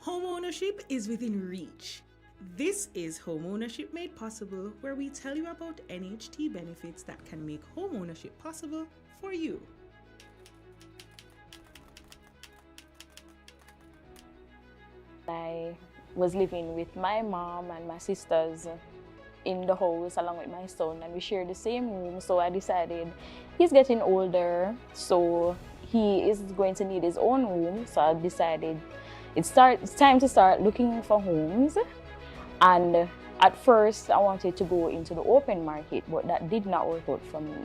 Homeownership is within reach. This is Homeownership Made Possible, where we tell you about NHT benefits that can make homeownership possible for you. I was living with my mom and my sisters in the house along with my son, and we shared the same room. So I decided he's getting older, so he is going to need his own room. So I decided it's time to start looking for homes. And at first I wanted to go into the open market, but that did not work out for me.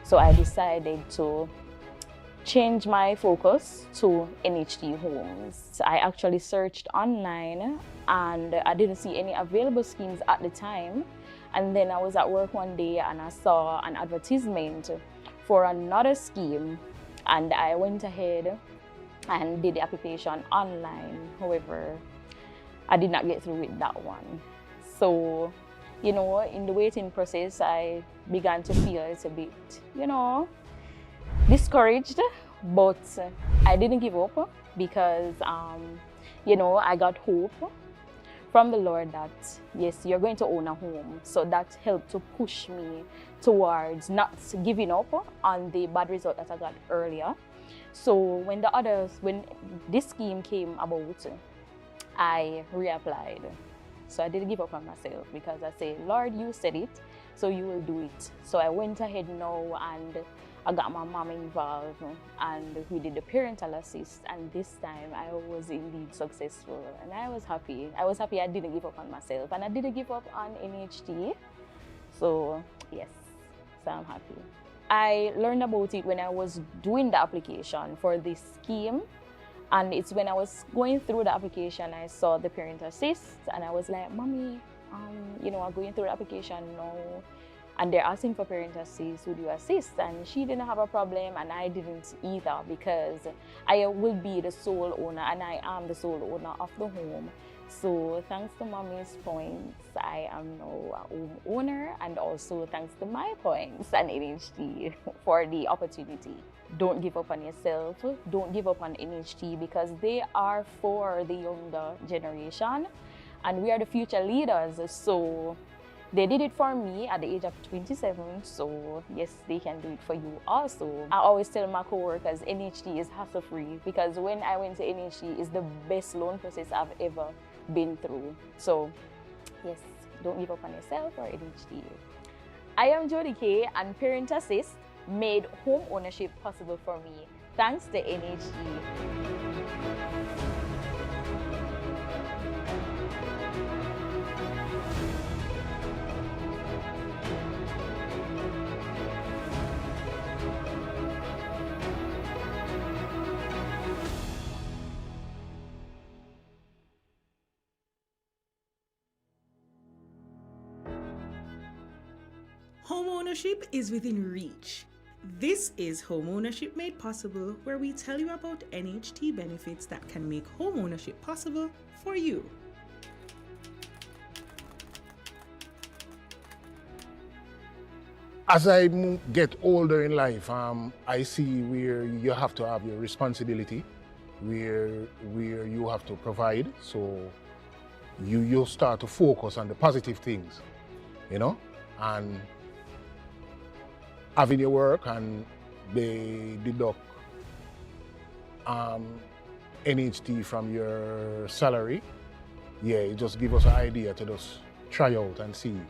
So I decided to change my focus to NHT homes. I actually searched online and I didn't see any available schemes at the time. And then I was at work one day and I saw an advertisement for another scheme, and I went ahead and did the application online. However, I did not get through with that one. So, in the waiting process, I began to feel a little bit, discouraged, but I didn't give up because, I got hope from the Lord that, yes, you're going to own a home. So that helped to push me towards not giving up on the bad result that I got earlier. So when this scheme came about, I reapplied. So I didn't give up on myself because I said, Lord, you said it, so you will do it. So I went ahead now and I got my mom involved and we did the parental assist, and this time I was indeed successful and I was happy. I didn't give up on myself and I didn't give up on NHT. So yes, so I'm happy. I learned about it when I was doing the application for this scheme. And it's when I was going through the application, I saw the parent assist, and I was like, Mommy, I'm going through the application now, and they're asking for parent assist, would you assist? And she didn't have a problem, and I didn't either, because I will be the sole owner, and I am the sole owner of the home. So thanks to Mommy's points, I am now a home owner, and also thanks to my points and NHT for the opportunity. Don't give up on yourself, don't give up on NHT, because they are for the younger generation and we are the future leaders. So they did it for me at the age of 27, so yes, they can do it for you also. I always tell my co-workers NHT is hassle-free, because when I went to NHT, it's the best loan process I've ever been through. So yes, don't give up on yourself or NHT. I am Jody K, and Parent Assist made home ownership possible for me, thanks to NHT. Homeownership is within reach. This is Homeownership Made Possible, where we tell you about NHT benefits that can make homeownership possible for you. As I get older in life, I see where you have to have your responsibility, where you have to provide. So you start to focus on the positive things, and having your work and they deduct NHT from your salary. Yeah, it just gives us an idea to just try out and see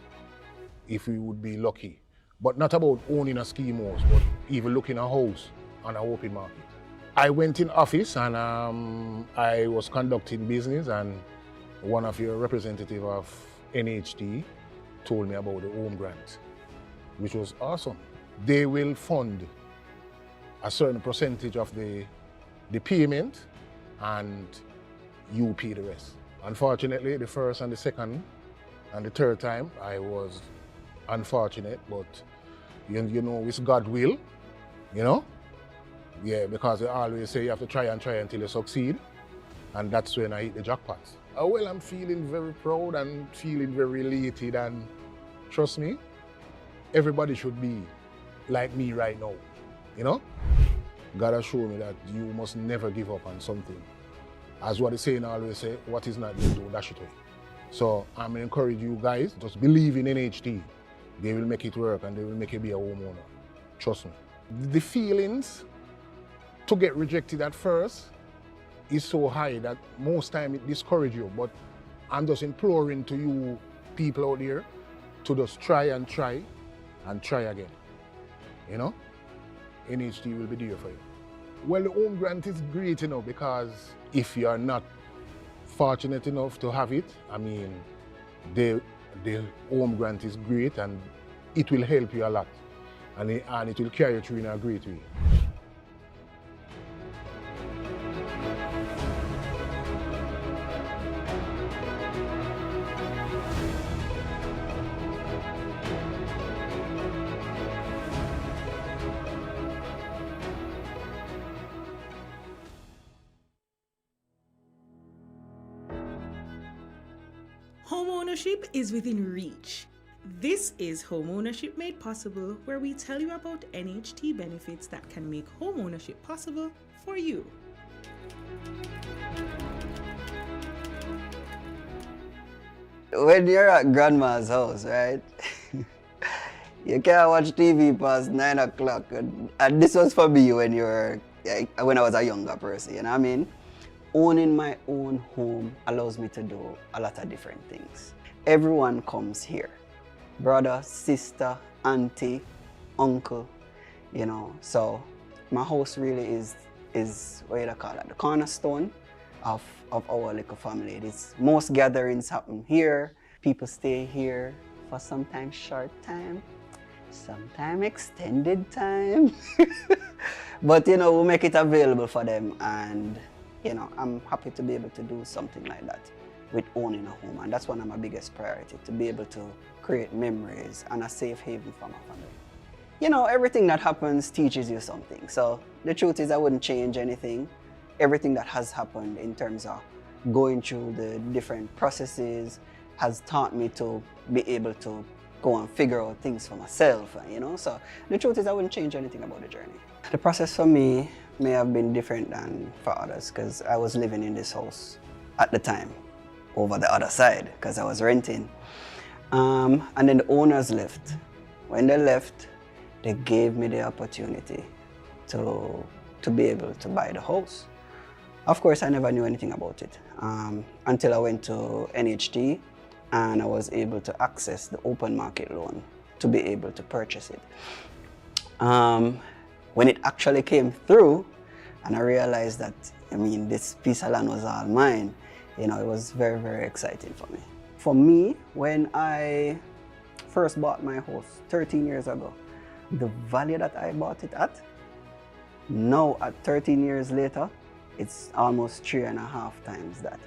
if we would be lucky. But not about owning a scheme house, but even looking a house on an open market. I went in office and I was conducting business, and one of your representatives of NHT told me about the home grant, which was awesome. They will fund a certain percentage of the payment and you pay the rest. Unfortunately, the first and the second and the third time, I was unfortunate, but it's God's will, Yeah, because they always say you have to try and try until you succeed, and that's when I hit the jackpot. Well, I'm feeling very proud and feeling very elated, and trust me, everybody should be like me right now, God has shown me that you must never give up on something As what the saying always say, what is not done, don't dash it away. So I'm encourage you guys, just believe in NHT. They will make it work and they will make you be a homeowner. Trust me. The feelings to get rejected at first is so high that most time it discourages you. But I'm just imploring to you people out there to just try and try again. You know? NHT will be there for you. Well, the home grant is great, you know, because if you are not fortunate enough to have it, I mean, the home grant is great and it will help you a lot. And it will carry you through in a great way. Homeownership is within reach. This is Homeownership Made Possible, where we tell you about NHT benefits that can make homeownership possible for you. When you're at grandma's house, right? You can't watch TV past 9 o'clock. And this was for me when I was a younger person, you know what I mean? Owning my own home allows me to do a lot of different things. Everyone comes here. Brother, sister, auntie, uncle, you know. So my house really is what you call it, the cornerstone of our little family. Most gatherings happen here. People stay here for sometimes short time, sometimes extended time. But you know, we make it available for them, and you know, I'm happy to be able to do something like that with owning a home, and that's one of my biggest priorities, to be able to create memories and a safe haven for my family. You know, everything that happens teaches you something. So the truth is I wouldn't change anything. Everything that has happened in terms of going through the different processes has taught me to be able to go and figure out things for myself, you know. So the truth is I wouldn't change anything about the journey. The process for me may have been different than for others because I was living in this house at the time over the other side because I was renting. And then the owners left. When they left, they gave me the opportunity to be able to buy the house. Of course, I never knew anything about it until I went to NHT and I was able to access the open market loan to be able to purchase it. When it actually came through and I realized that, I mean, this piece of land was all mine, you know, it was very, very exciting for me. For me, when I first bought my house 13 years ago, the value that I bought it at, now at 13 years later, it's almost 3.5 times that.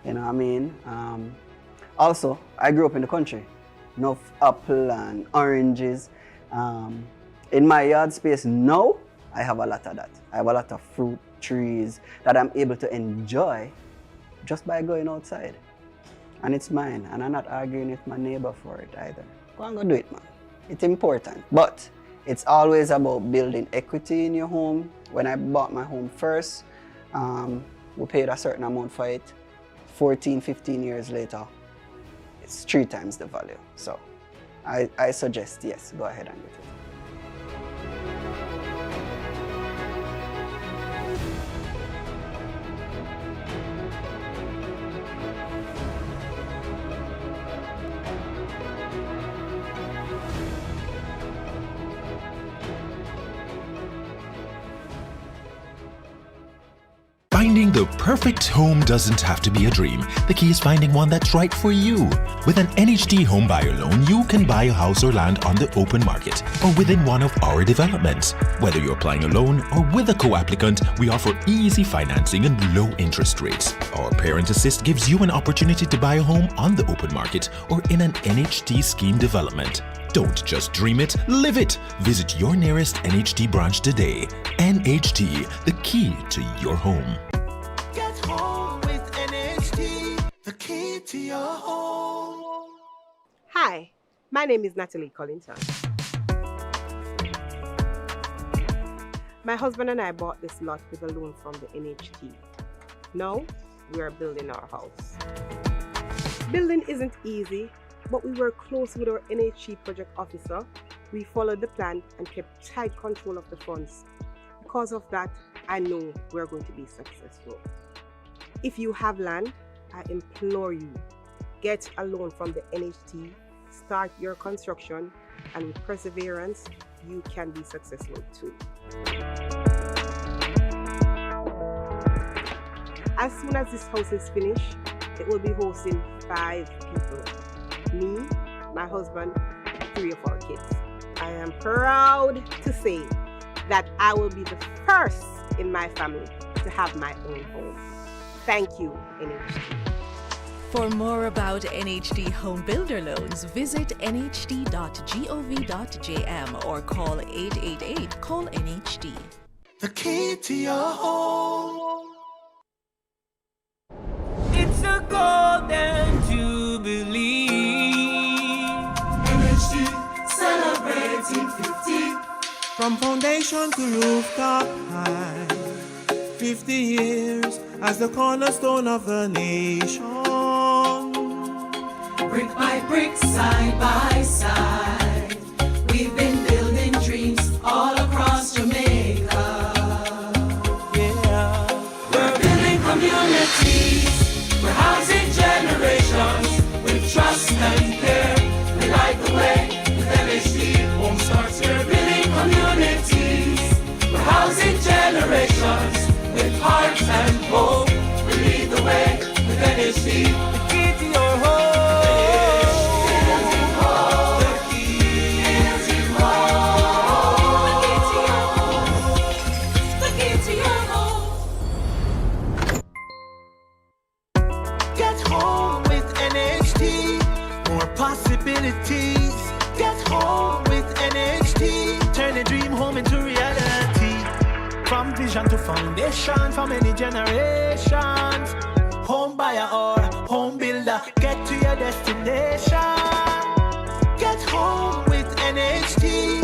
You know what I mean? Also, I grew up in the country. Enough apple and oranges. In my yard space now, I have a lot of that. I have a lot of fruit trees that I'm able to enjoy just by going outside. And it's mine, and I'm not arguing with my neighbor for it either. Go and go do it, man. It's important. But it's always about building equity in your home. When I bought my home first, we paid a certain amount for it. 14, 15 years later, it's 3 times the value. So I suggest, yes, go ahead and get it. Finding the perfect home doesn't have to be a dream. The key is finding one that's right for you. With an NHT home buyer loan, you can buy a house or land on the open market or within one of our developments. Whether you're applying alone or with a co-applicant, we offer easy financing and low interest rates. Our Parent Assist gives you an opportunity to buy a home on the open market or in an NHT scheme development. Don't just dream it, live it! Visit your nearest NHT branch today. NHT, the key to your home. Get home with NHT, the key to your home. Hi, my name is Natalie Collington. My husband and I bought this lot with a loan from the NHT. Now, we are building our house. Building isn't easy, but we work closely with our NHT project officer. We followed the plan and kept tight control of the funds. Because of that, I know we're going to be successful. If you have land, I implore you, get a loan from the NHT, start your construction, and with perseverance, you can be successful too. As soon as this house is finished, it will be hosting 5 people. Me, my husband, 3 of our kids. I am proud to say that I will be the first in my family to have my own home. Thank you, NHT. For more about NHD Home Builder Loans, visit nhd.gov.jm or call 888-CALL-NHD. The key to your home. It's a golden jubilee. NHD celebrating 50. From foundation to rooftop high. 50 years as the cornerstone of the nation. Brick by brick, side by side, we've been building dreams all across Jamaica. Yeah. We're building communities, we're housing generations with trust and care. We light the way with NHD Home Starts here. Building communities, we're housing generations with heart and hope. We lead the way with NHD. The key to your home. Possibilities. Get home with NHT. Turn a dream home into reality. From vision to foundation, for many generations. Home buyer or home builder, get to your destination. Get home with NHT.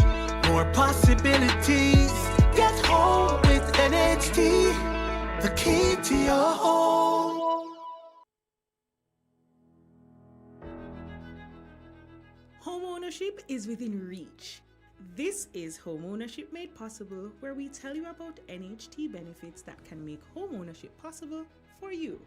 More possibilities. Get home with NHT. The key to your home. Homeownership is within reach. This is Homeownership Made Possible, where we tell you about NHT benefits that can make homeownership possible for you.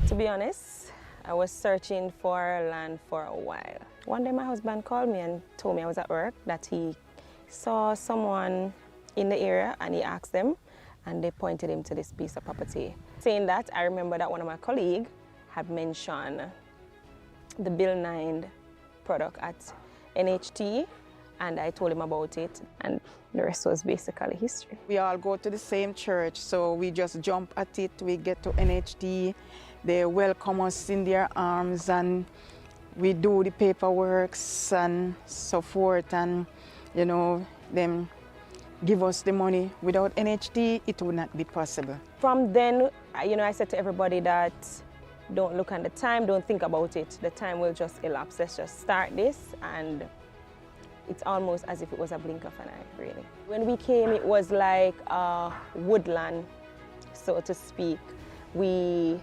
To be honest, I was searching for land for a while. One day my husband called me and told me I was at work, that he saw someone in the area and he asked them, and they pointed him to this piece of property. Saying that, I remember that one of my colleagues had mentioned the Bill 9 product at NHT, and I told him about it, and the rest was basically history. We all go to the same church, so we just jump at it. We get to NHT, they welcome us in their arms, and we do the paperwork and so forth, and you know, them give us the money. Without NHT, it would not be possible. From then, you know, I said to everybody that don't look at the time, don't think about it. The time will just elapse. Let's just start this, and it's almost as if it was a blink of an eye, really. When we came, it was like a woodland, so to speak. When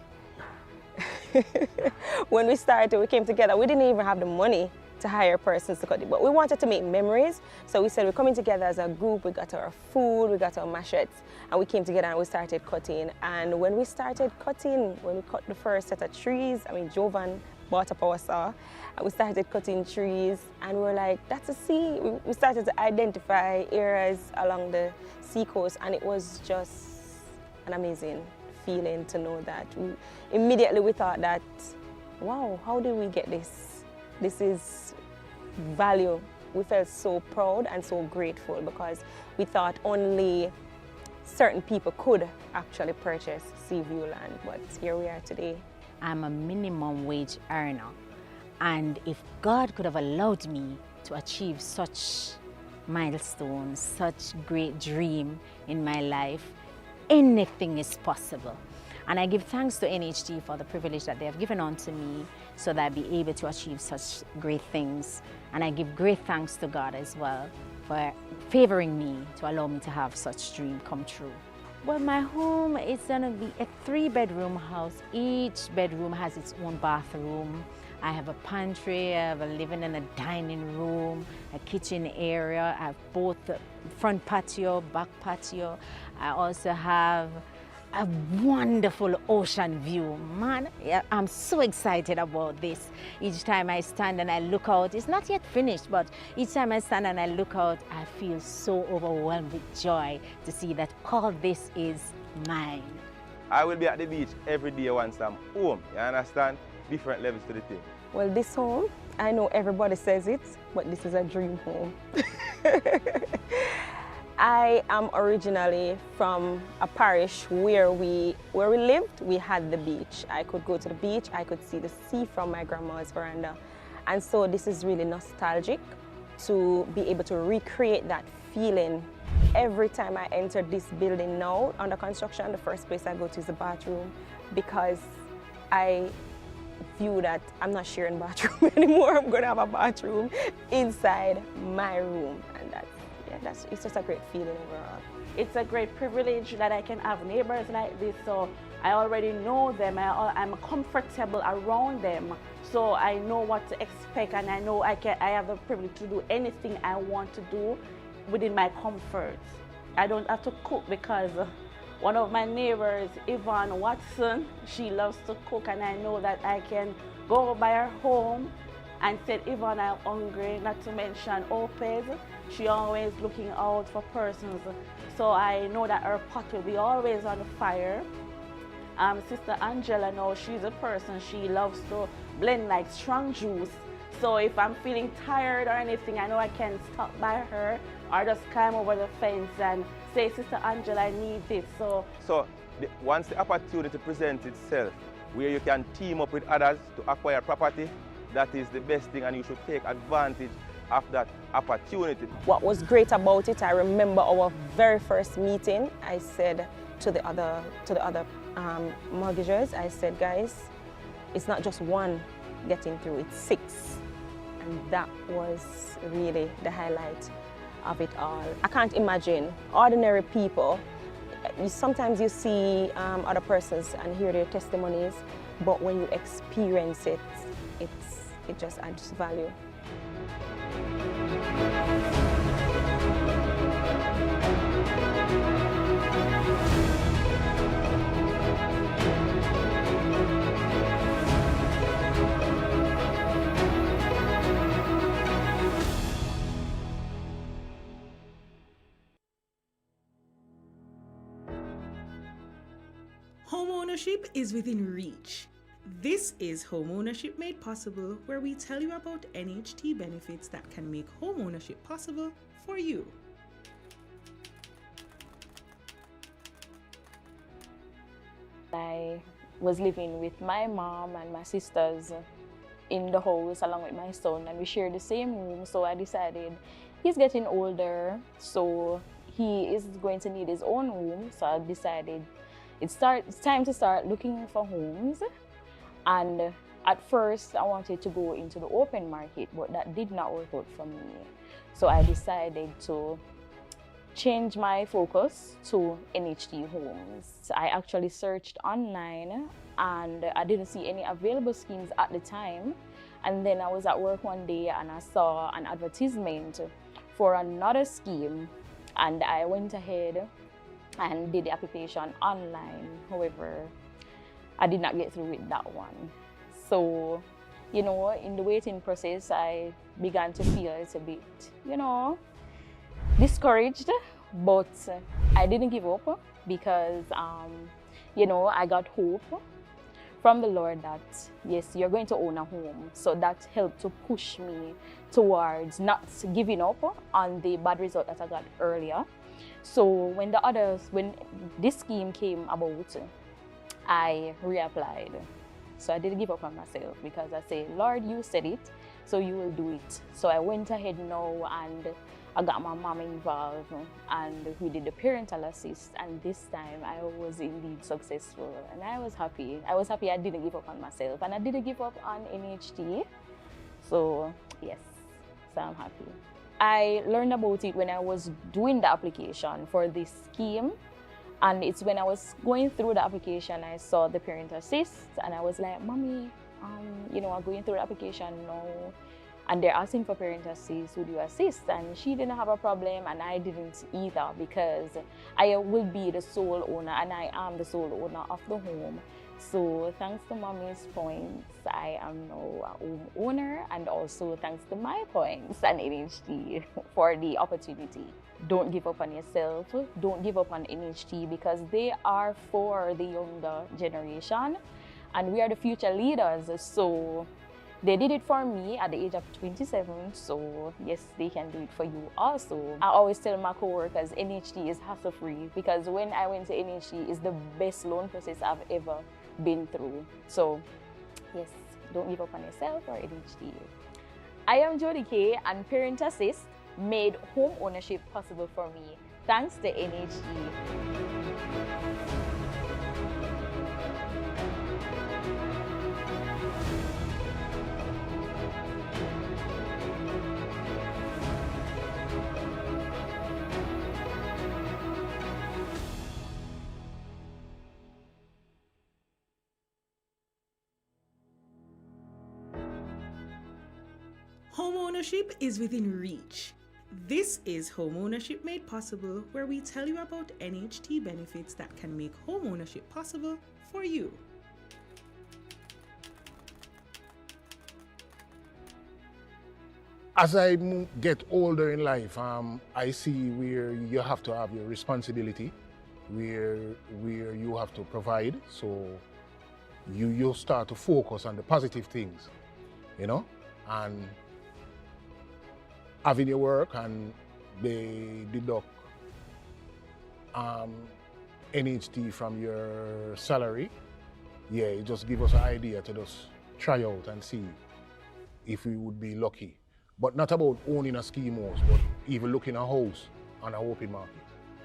we started, we came together, we didn't even have the money to hire persons to cut it, but we wanted to make memories, so we said we're coming together as a group. We got our food, we got our machetes, and we came together and we started cutting. And when we started cutting, when we cut the first set of trees, I mean, Jovan bought up our saw, and we started cutting trees, and we were like, that's a sea. We started to identify areas along the seacoast, and it was just an amazing feeling to know that. Immediately we thought that, wow, how did we get this? This is value. We felt so proud and so grateful because we thought only certain people could actually purchase Seaview land, but here we are today. I'm a minimum wage earner, and if God could have allowed me to achieve such milestones, such great dream in my life, anything is possible. And I give thanks to NHT for the privilege that they have given unto me so that I be able to achieve such great things. And I give great thanks to God as well for favoring me to allow me to have such dream come true. Well, my home is gonna be a 3-bedroom house. Each bedroom has its own bathroom. I have a pantry, I have a living and a dining room, a kitchen area. I have both front patio, back patio. I also have a wonderful ocean view. Man, yeah, I'm so excited about this. Each time I stand and I look out, it's not yet finished, but each time I stand and I look out, I feel so overwhelmed with joy to see that all this is mine. I will be at the beach every day once I'm home, you understand? Different levels to the thing. Well, this home, I know everybody says it, but this is a dream home. I am originally from a parish where we lived, we had the beach. I could go to the beach, I could see the sea from my grandma's veranda. And so this is really nostalgic to be able to recreate that feeling. Every time I enter this building now, under construction, the first place I go to is the bathroom, because I view that I'm not sharing bathroom anymore. I'm going to have a bathroom inside my room, and it's just a great feeling overall. It's a great privilege that I can have neighbors like this, so I already know them. I'm comfortable around them, so I know what to expect, and I know I have the privilege to do anything I want to do within my comfort. I don't have to cook because one of my neighbors, Yvonne Watson, she loves to cook, and I know that I can go by her home and say, Yvonne, I'm hungry, not to mention Opez. She always looking out for persons. So I know that her pot will be always on the fire. Sister Angela, now she's a person, she loves to blend like strong juice. So if I'm feeling tired or anything, I know I can stop by her or just climb over the fence and say, Sister Angela, I need this. So once the opportunity presents itself, where you can team up with others to acquire property, that is the best thing, and you should take advantage of that opportunity. What was great about it, I remember our very first meeting, I said to the other mortgagers, I said, guys, it's not just one getting through, it's 6. And that was really the highlight of it all. I can't imagine ordinary people. Sometimes you see other persons and hear their testimonies, but when you experience it, it just adds value. Homeownership is within reach. This is Homeownership Made Possible, where we tell you about NHT benefits that can make homeownership possible for you. I was living with my mom and my sisters in the house along with my son, and we shared the same room, so I decided he's getting older, so he is going to need his own room, so I decided it's time to start looking for homes. And at first I wanted to go into the open market, but that did not work out for me. So I decided to change my focus to NHT homes. So I actually searched online and I didn't see any available schemes at the time. And then I was at work one day and I saw an advertisement for another scheme, and I went ahead and did the application online. However, I did not get through with that one. So, in the waiting process, I began to feel a bit, discouraged, but I didn't give up because, I got hope from the Lord that, yes, you're going to own a home. So that helped to push me towards not giving up on the bad result that I got earlier. So when this scheme came about, I reapplied. So I didn't give up on myself because I said, Lord, you said it, so you will do it. So I went ahead now and I got my mom involved and we did the parental assist, and this time I was indeed successful and I was happy. I didn't give up on myself and I didn't give up on NHT. So yes, so I'm happy. I learned about it when I was doing the application for this scheme. And it's when I was going through the application, I saw the parent assist, and I was like, Mommy, I'm going through the application now, and they're asking for parent assist, would you assist? And she didn't have a problem, and I didn't either, because I will be the sole owner, and I am the sole owner of the home. So thanks to Mommy's points, I am now a home owner, and also thanks to my points and NHT for the opportunity. Don't give up on yourself, don't give up on NHT, because they are for the younger generation, and we are the future leaders. So they did it for me at the age of 27, so yes, they can do it for you also. I always tell my co-workers NHT is hassle-free, because when I went to NHT, it's the best loan process I've ever been through. So yes, don't give up on yourself or NHT. I am Jody K, and Parent Assist made home ownership possible for me, thanks to NHT. Homeownership is within reach. This is Homeownership Made Possible, where we tell you about NHT benefits that can make homeownership possible for you. As I get older in life, I see where you have to have your responsibility, where you have to provide. So you start to focus on the positive things, and having your work, and they deduct NHT from your salary. Yeah, it just gives us an idea to just try out and see if we would be lucky. But not about owning a scheme house, but even looking a house on an open market.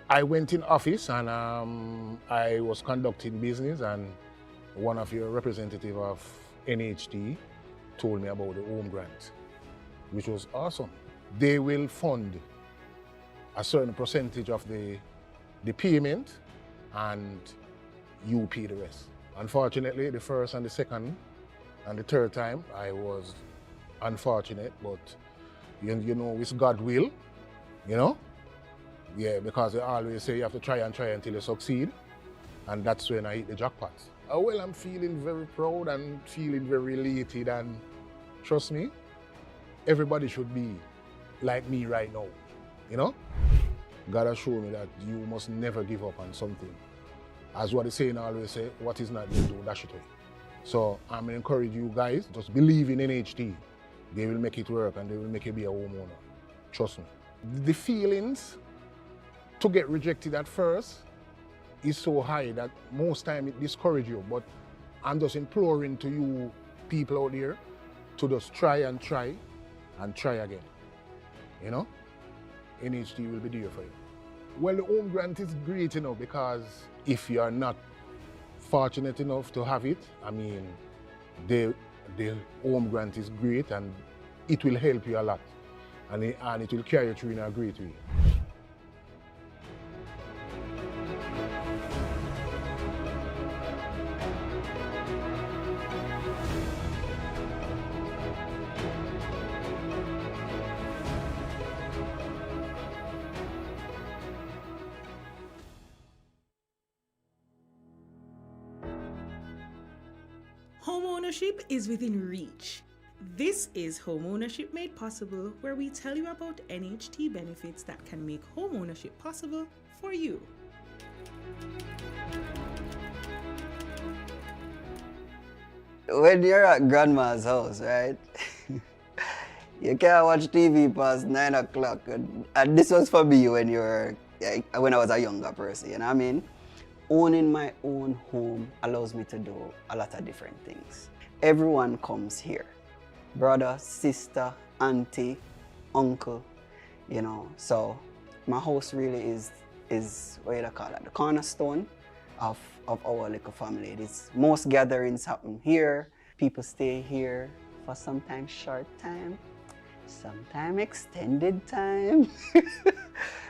I went in office, and I was conducting business, and one of your representatives of NHT told me about the home grant, which was awesome. They will fund a certain percentage of the payment, and you pay the rest. Unfortunately, the first and the second and the third time, I was unfortunate, but it's God's will, Yeah, because they always say you have to try until you succeed, and that's when I hit the jackpot. Well, I'm feeling very proud and feeling very elated, and trust me, everybody should be like me right now, God has shown me that you must never give up on something. As what the saying always say, what is not done, dash it away. So I'm encourage you guys, just believe in NHT. They will make it work, and they will make you be a homeowner. Trust me. The feelings to get rejected at first is so high that most time it discourages you, but I'm just imploring to you people out there to just try and try again. NHT will be there for you. Well, the home grant is great, because if you are not fortunate enough to have it, the home grant is great, and it will help you a lot, and it will carry you through in a great way. Homeownership is within reach. This is Homeownership Made Possible, where we tell you about NHT benefits that can make homeownership possible for you. When you're at grandma's house, right? You can't watch TV past 9 o'clock. And this was for me when I was a younger person, Owning my own home allows me to do a lot of different things. Everyone comes here. Brother, sister, auntie, uncle, So my house really is what you call it, the cornerstone of our little family. Most gatherings happen here. People stay here for sometimes short time. Sometime extended time.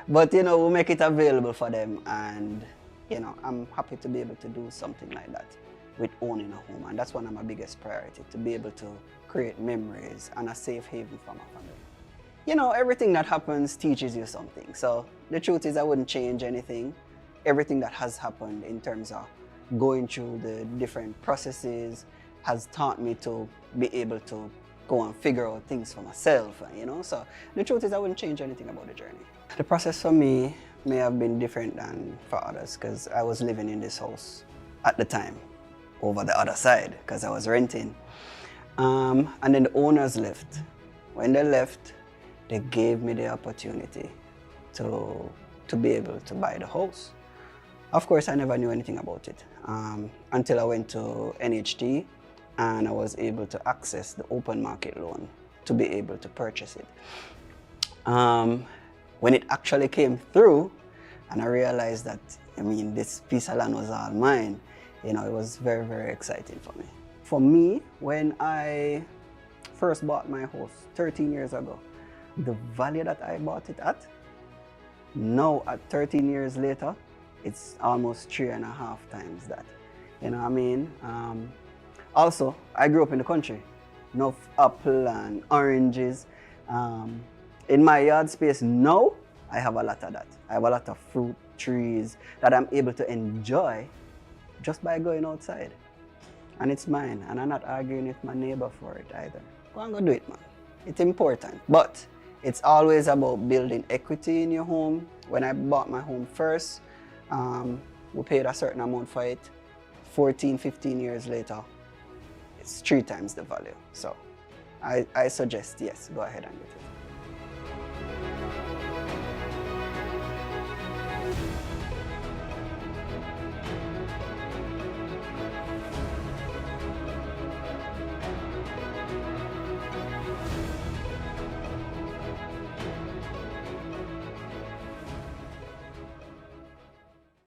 But you know, we'll make it available for them, and you know, I'm happy to be able to do something like that with owning a home, and that's one of my biggest priority, to be able to create memories and a safe haven for my family. You know, everything that happens teaches you something. So the truth is I wouldn't change anything. Everything that has happened in terms of going through the different processes has taught me to be able to go and figure out things for myself, you know. So the truth is I wouldn't change anything about the journey. The process for me may have been different than for others, because I was living in this house at the time over the other side because I was renting. And then the owners left. When they left, they gave me the opportunity to be able to buy the house. Of course, I never knew anything about it until I went to NHT and I was able to access the open market loan to be able to purchase it. When it actually came through and I realized that, I mean, this piece of land was all mine, you know, it was very, very exciting for me. For me, when I first bought my house 13 years ago, the value that I bought it at, now at 13 years later, it's almost 3.5 times that. You know what I mean? Also, I grew up in the country. Enough apple and oranges. In my yard space now, I have a lot of that. I have a lot of fruit trees that I'm able to enjoy just by going outside. And it's mine, and I'm not arguing with my neighbor for it either. Go and go do it, man. It's important. But it's always about building equity in your home. When I bought my home first, we paid a certain amount for it. 14, 15 years later, it's 3 times the value. So I suggest, yes, go ahead and get it.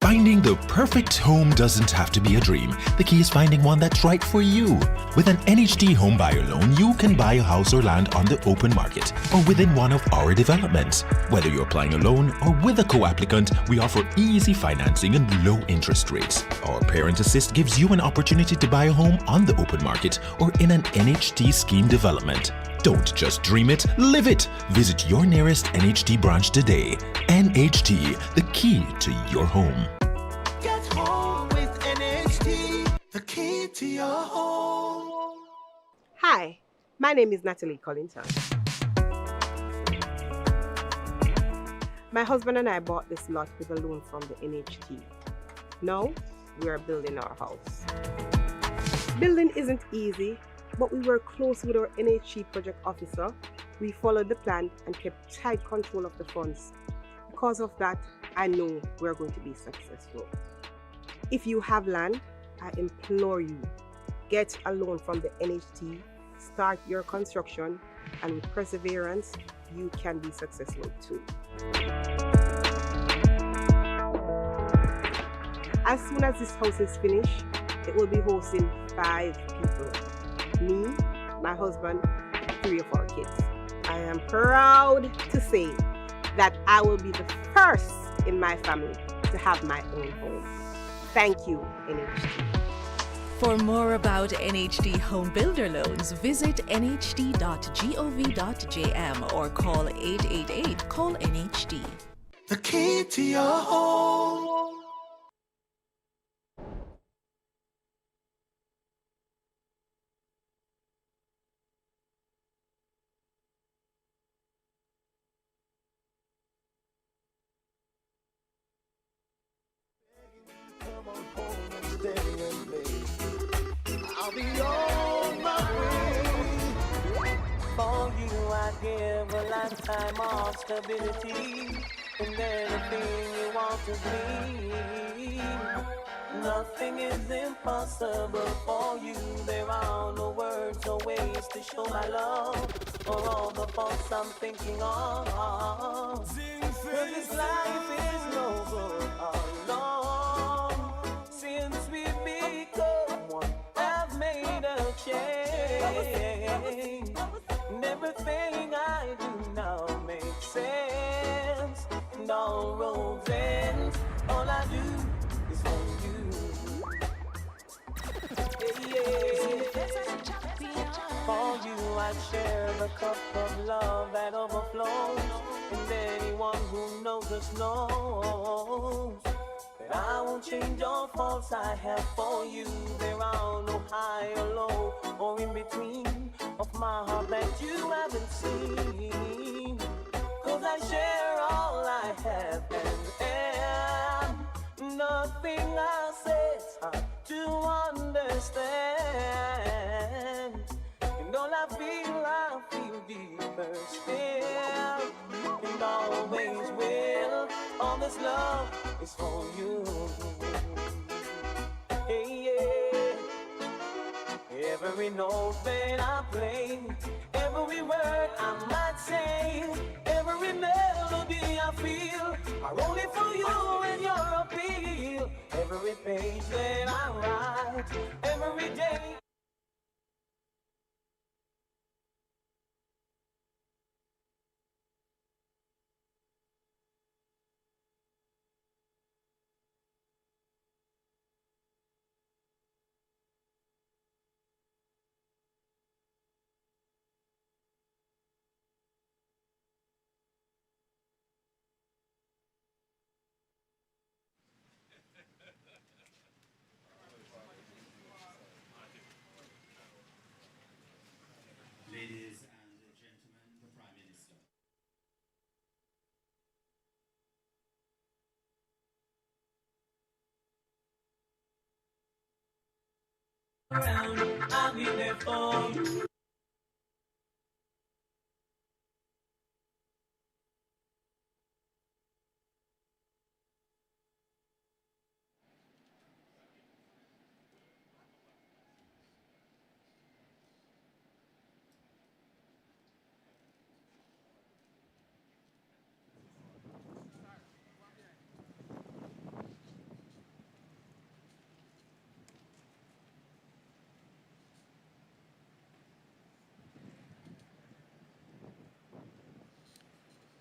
Finding the perfect home doesn't have to be a dream. The key is finding one that's right for you. With an NHT home buyer loan, you can buy a house or land on the open market or within one of our developments. Whether you're applying alone or with a co-applicant, we offer easy financing and low interest rates. Our Parent Assist gives you an opportunity to buy a home on the open market or in an NHT scheme development. Don't just dream it, live it! Visit your nearest NHT branch today. NHT, the key to your home. Get home with NHT, the key to your home. Hi, my name is Natalie Collington. My husband and I bought this lot with a loan from the NHT. Now, we are building our house. Building isn't easy, but we work close with our NHT project officer. We followed the plan and kept tight control of the funds. Because of that, I know we're going to be successful. If you have land, I implore you, get a loan from the NHT, start your construction, and with perseverance, you can be successful too. As soon as this house is finished, it will be hosting 5 people. Me, my husband, 3 of our kids. I am proud to say that I will be the first in my family to have my own home. Thank you, NHT. For more about NHT Home Builder Loans, visit nht.gov.jm or call 888-CALL-NHT. The key to your home. I'll be on my way. For you, I give a lifetime of stability and anything you want to be. Nothing is impossible for you. There are no words or ways to show my love for all the faults I'm thinking of. 'Cause this life is no good alone. Since we've become one, I've made a change. And everything I world's end. All I do is for you. For you I share the cup of love that overflows, and anyone who knows us knows that I won't change all faults I have for you. There are no high or low or in between of my heart that you haven't seen. 'Cause I share all I have and am. Nothing I say is hard to understand. And all I feel deeper still. And always will. All this love is for you. Hey, yeah. Every note that I play, every word I might say, every melody I feel, are only for you and your appeal. Every page that I write, every day. Ladies and gentlemen, the Prime Minister. I'll be there for you.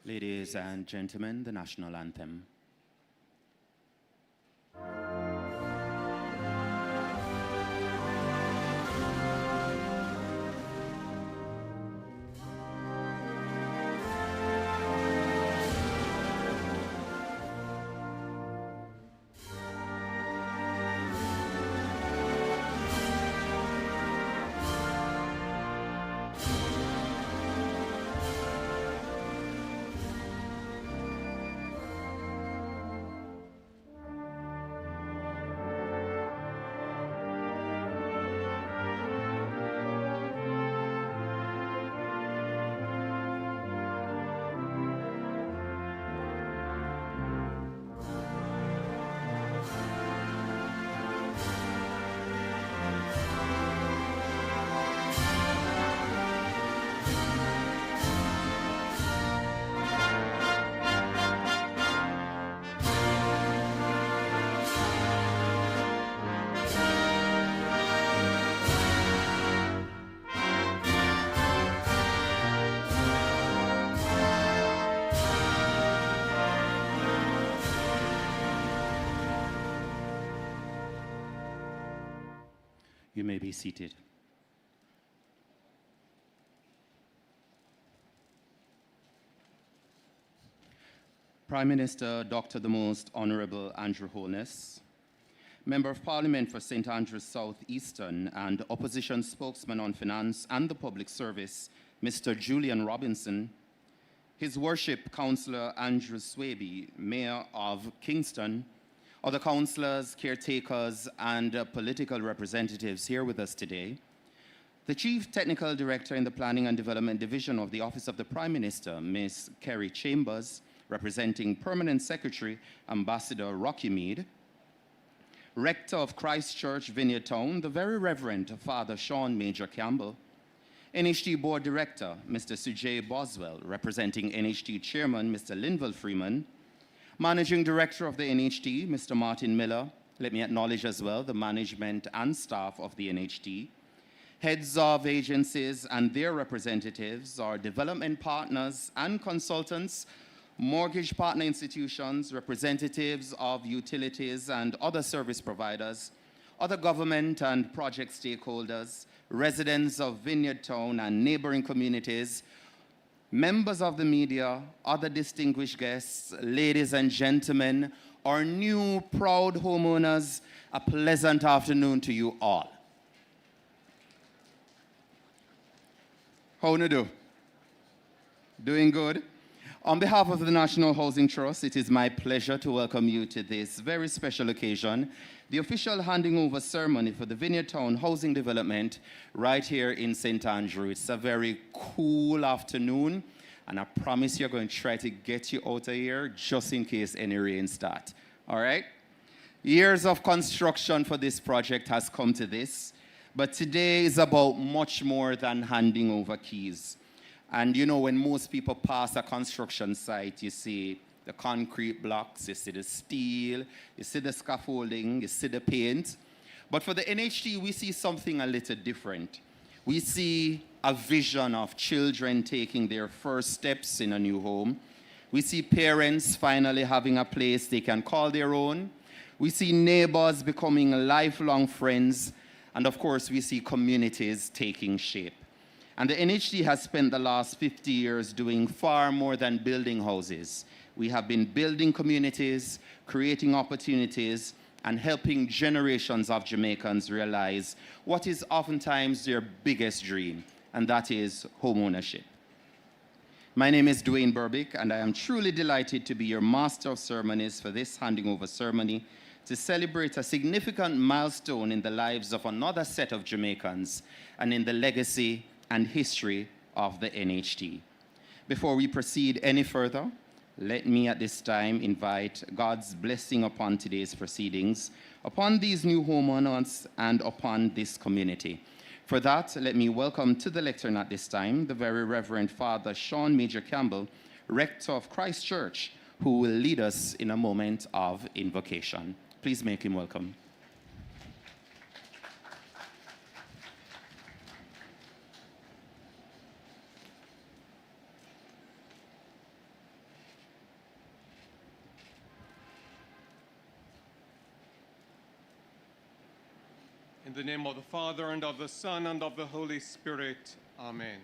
Ladies and gentlemen, the national anthem. You may be seated. Prime Minister Dr. the Most Honorable Andrew Holness, Member of Parliament for St. Andrews South Eastern and Opposition Spokesman on Finance and the Public Service, Mr. Julian Robinson, His Worship Councillor Andrew Swaby, Mayor of Kingston, other councillors, caretakers, and political representatives here with us today, the Chief Technical Director in the Planning and Development Division of the Office of the Prime Minister, Ms. Kerry Chambers, representing Permanent Secretary Ambassador Rocky Mead, Rector of Christ Church, Vineyard Town, the Very Reverend Father Sean Major Campbell, NHT Board Director, Mr. Sujay Boswell, representing NHT Chairman, Mr. Linville Freeman, Managing Director of the NHT, Mr. Martin Miller. Let me acknowledge as well the management and staff of the NHT, heads of agencies and their representatives, our development partners and consultants, mortgage partner institutions, representatives of utilities and other service providers, other government and project stakeholders, residents of Vineyard Town and neighboring communities, members of the media, other distinguished guests, ladies and gentlemen, our new proud homeowners, a pleasant afternoon to you all. How do you do? Doing good? On behalf of the National Housing Trust, it is my pleasure to welcome you to this very special occasion, the official handing over ceremony for the Vineyard Town Housing Development right here in St. Andrew. It's a very cool afternoon, and I promise you're going to try to get you out of here just in case any rain start. All right? Years of construction for this project has come to this, but today is about much more than handing over keys. And you know, when most people pass a construction site, you see the concrete blocks, you see the steel, you see the scaffolding, you see the paint. But for the NHT, we see something a little different. We see a vision of children taking their first steps in a new home. We see parents finally having a place they can call their own. We see neighbors becoming lifelong friends. And of course, we see communities taking shape. And the NHT has spent the last 50 years doing far more than building houses. We have been building communities, creating opportunities, and helping generations of Jamaicans realize what is oftentimes their biggest dream, and that is homeownership. My name is Dwayne Burbick, and I am truly delighted to be your master of ceremonies for this handing over ceremony to celebrate a significant milestone in the lives of another set of Jamaicans and in the legacy and history of the NHT. Before we proceed any further, let me at this time invite God's blessing upon today's proceedings, upon these new homeowners, and upon this community. For that, let me welcome to the lectern at this time the very Reverend Father Sean Major Campbell, Rector of Christ Church, who will lead us in a moment of invocation. Please make him welcome. In the name of the Father, and of the Son, and of the Holy Spirit. Amen.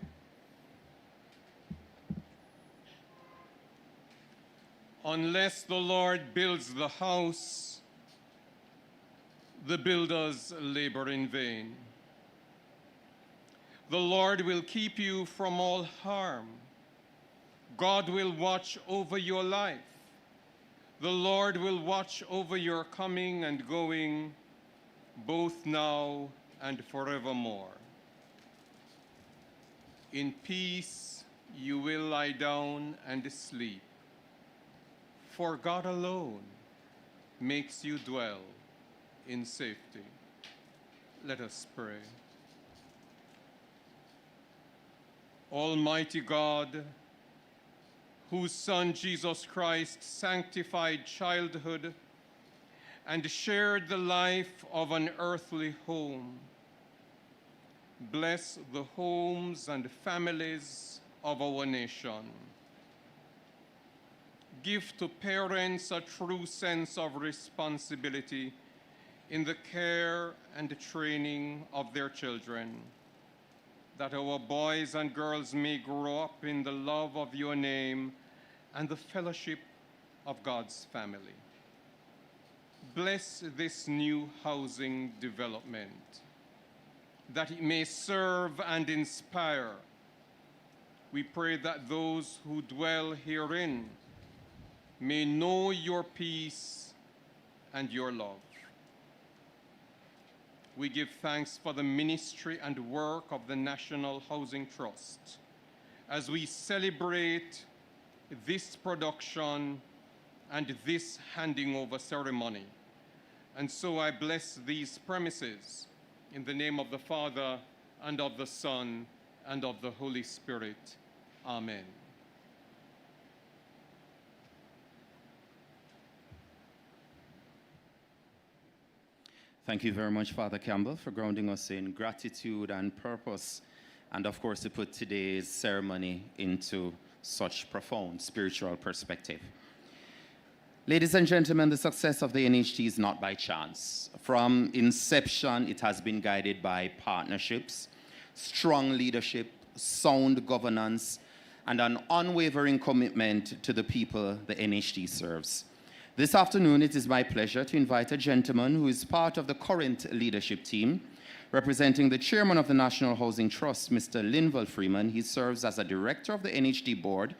Unless the Lord builds the house, the builders labor in vain. The Lord will keep you from all harm. God will watch over your life. The Lord will watch over your coming and going, both now and forevermore. In peace you will lie down and sleep, for God alone makes you dwell in safety. Let us pray. Almighty God, whose Son Jesus Christ sanctified childhood and shared the life of an earthly home, bless the homes and families of our nation. Give to parents a true sense of responsibility in the care and training of their children, that our boys and girls may grow up in the love of your name and the fellowship of God's family. Bless this new housing development, that it may serve and inspire. We pray that those who dwell herein may know your peace and your love. We give thanks for the ministry and work of the National Housing Trust as we celebrate this production and this handing over ceremony. And so I bless these premises in the name of the Father, and of the Son, and of the Holy Spirit. Amen. Thank you very much, Father Campbell, for grounding us in gratitude and purpose, and of course to put today's ceremony into such profound spiritual perspective. Ladies and gentlemen, the success of the NHT is not by chance. From inception, it has been guided by partnerships, strong leadership, sound governance, and an unwavering commitment to the people the NHT serves. This afternoon, it is my pleasure to invite a gentleman who is part of the current leadership team, representing the chairman of the National Housing Trust, Mr. Linval Freeman. He serves as a director of the NHT board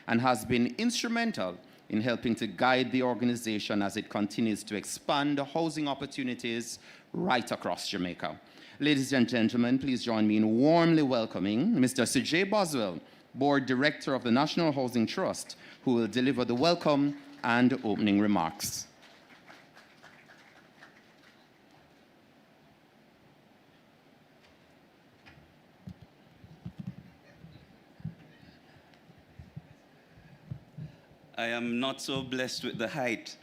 and has been instrumental in helping to guide the organization as it continues to expand housing opportunities right across Jamaica. Ladies and gentlemen, please join me in warmly welcoming Mr. Sujay Boswell, Board Director of the National Housing Trust, who will deliver the welcome and opening remarks. I am not so blessed with the height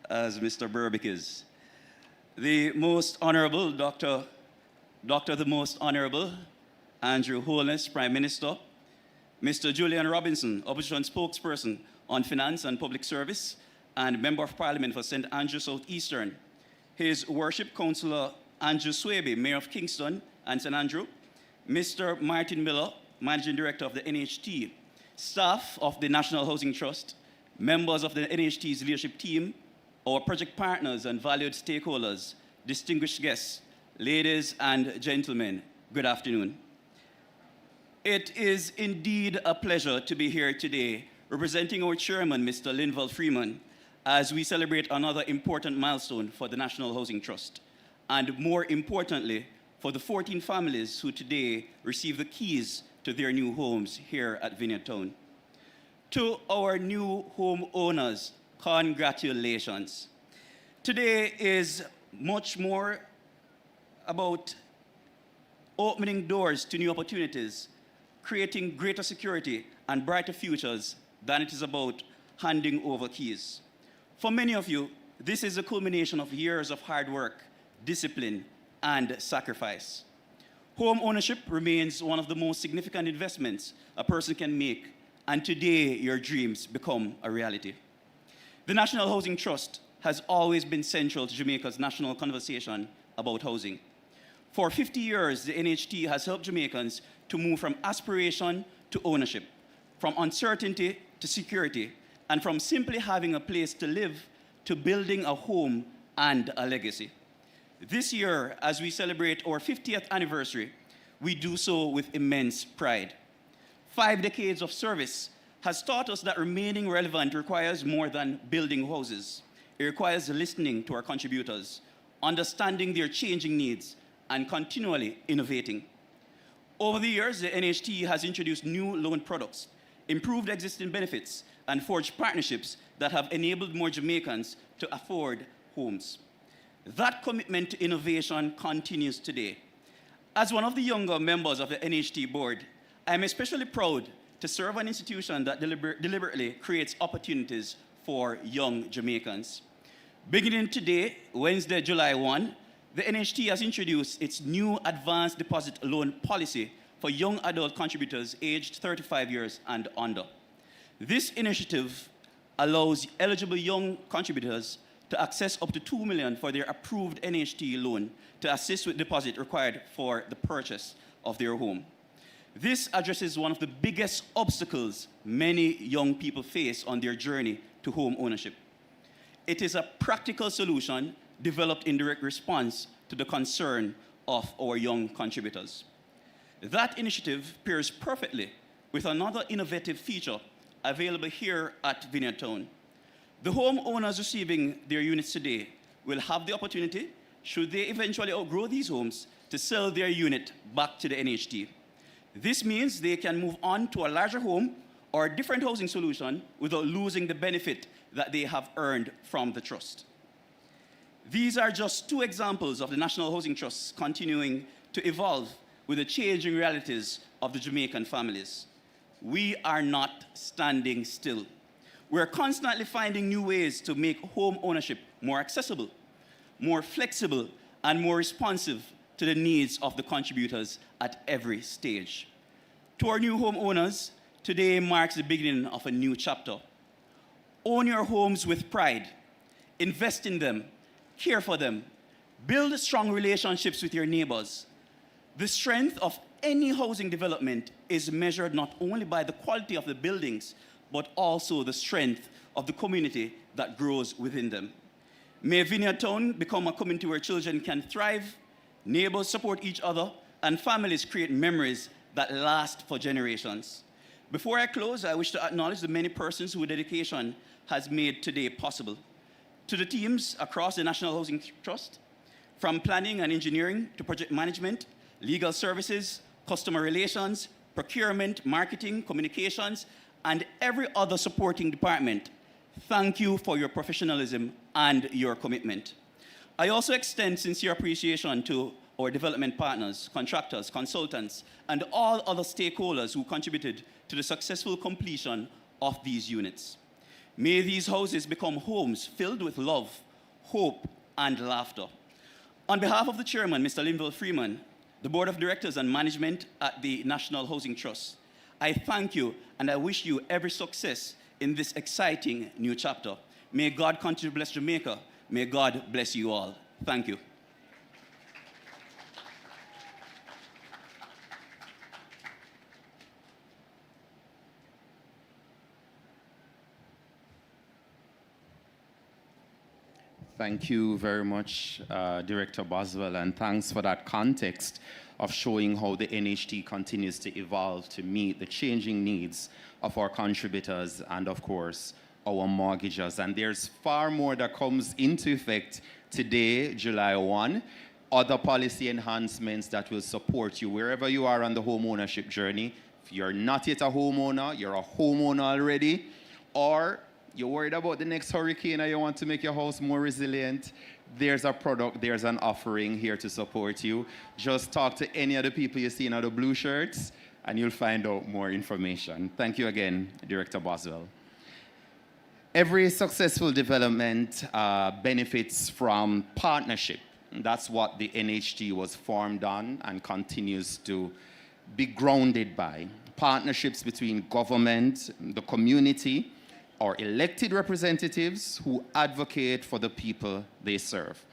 as Mr. Berbick is. The Most Honorable Dr. the Most Honorable Andrew Holness, Prime Minister, Mr. Julian Robinson, Opposition Spokesperson on Finance and Public Service, and Member of Parliament for St. Andrew Southeastern, His Worship Councillor Andrew Swaby, Mayor of Kingston and St. Andrew, Mr. Martin Miller, Managing Director of the NHT, staff of the National Housing Trust, members of the NHT's leadership team, our project partners and valued stakeholders, distinguished guests, ladies and gentlemen, good afternoon. It is indeed a pleasure to be here today representing our chairman, Mr. Linval Freeman, as we celebrate another important milestone for the National Housing Trust, and more importantly, for the 14 families who today receive the keys to their new homes here at Vineyard Town. To our new homeowners, congratulations. Today is much more about opening doors to new opportunities, creating greater security and brighter futures than it is about handing over keys. For many of you, this is a culmination of years of hard work, discipline, and sacrifice. Home ownership remains one of the most significant investments a person can make, and today your dreams become a reality. The National Housing Trust has always been central to Jamaica's national conversation about housing. For 50 years, the NHT has helped Jamaicans to move from aspiration to ownership, from uncertainty to security, and from simply having a place to live to building a home and a legacy. This year, as we celebrate our 50th anniversary, we do so with immense pride. 5 decades of service has taught us that remaining relevant requires more than building houses. It requires listening to our contributors, understanding their changing needs, and continually innovating. Over the years, the NHT has introduced new loan products, improved existing benefits, and forged partnerships that have enabled more Jamaicans to afford homes. That commitment to innovation continues today. As one of the younger members of the NHT board, I am especially proud to serve an institution that deliberately creates opportunities for young Jamaicans. Beginning today, Wednesday, July 1, the NHT has introduced its new advanced deposit loan policy for young adult contributors aged 35 years and under. This initiative allows eligible young contributors to access up to $2 million for their approved NHT loan to assist with deposit required for the purchase of their home. This addresses one of the biggest obstacles many young people face on their journey to home ownership. It is a practical solution developed in direct response to the concern of our young contributors. That initiative pairs perfectly with another innovative feature available here at Vineyard Town. The homeowners receiving their units today will have the opportunity, should they eventually outgrow these homes, to sell their unit back to the NHT. This means they can move on to a larger home or a different housing solution without losing the benefit that they have earned from the trust. These are just 2 examples of the National Housing Trust continuing to evolve with the changing realities of the Jamaican families. We are not standing still. We're constantly finding new ways to make home ownership more accessible, more flexible, and more responsive to the needs of the contributors at every stage. To our new homeowners, Today marks the beginning of a new chapter. Own your homes with pride. Invest in them. Care for them. Build strong relationships with your neighbors. The strength of any housing development is measured not only by the quality of the buildings, but also the strength of the community that grows within them. May Vineyard Town become a community where children can thrive, neighbors support each other, and families create memories that last for generations. Before I close, I wish to acknowledge the many persons whose dedication has made today possible. To the teams across the National Housing Trust, from planning and engineering to project management, legal services, customer relations, procurement, marketing, communications, and every other supporting department, thank you for your professionalism and your commitment. I also extend sincere appreciation to our development partners, contractors, consultants, and all other stakeholders who contributed to the successful completion of these units. May these houses become homes filled with love, hope, and laughter. On behalf of the chairman, Mr. Linville Freeman, the board of directors and management at the National Housing Trust, I thank you and I wish you every success in this exciting new chapter. May God continue to bless Jamaica. May God bless you all. Thank you. Thank you very much, Director Boswell, and thanks for that context of showing how the NHT continues to evolve to meet the changing needs of our contributors and, of course, our mortgagers. And there's far more that comes into effect today, July 1. Other policy enhancements that will support you wherever you are on the home ownership journey. If you're not yet a homeowner, you're a homeowner already, or you're worried about the next hurricane and you want to make your house more resilient, there's a product, there's an offering here to support you. Just talk to any of the people you see in the blue shirts and you'll find out more information. Thank you again, Director Boswell. Every successful development benefits from partnership. That's what the NHT was formed on and continues to be grounded by. Partnerships between government, the community, our elected representatives who advocate for the people they serve.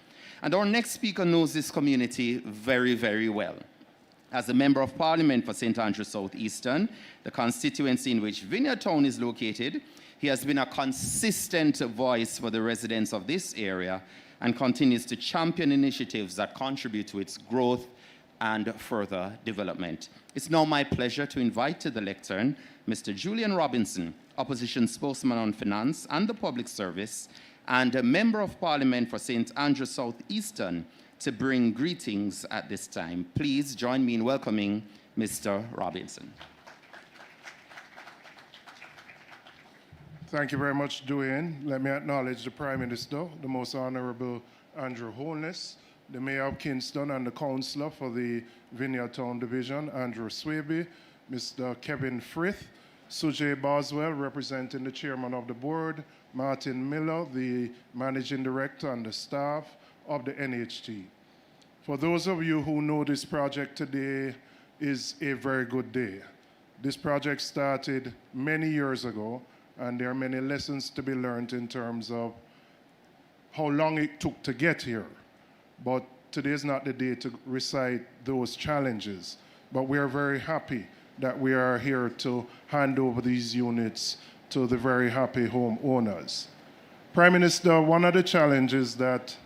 And our next speaker knows this community very, very well. As a member of parliament for St. Andrews South Eastern, the constituency in which Vineyard Town is located, he has been a consistent voice for the residents of this area and continues to champion initiatives that contribute to its growth and further development. It's now my pleasure to invite to the lectern Mr. Julian Robinson, Opposition Spokesman on Finance and the Public Service, and a Member of Parliament for St. Andrews South Eastern, to bring greetings at this time. Please join me in welcoming Mr. Robinson. Thank you very much, Dwayne. Let me acknowledge the Prime Minister, the Most Honorable Andrew Holness, the Mayor of Kingston and the Councillor for the Vineyard Town Division, Andrew Swaby, Mr. Kevin Frith, Sujay Boswell, representing the Chairman of the Board, Martin Miller, the Managing Director and the staff of the NHT. For those of you who know this project, today is a very good day. This project started many years ago, and there are many lessons to be learned in terms of how long it took to get here. But today is not the day to recite those challenges. But we are very happy that we are here to hand over these units to the very happy homeowners. Prime Minister, one of the challenges that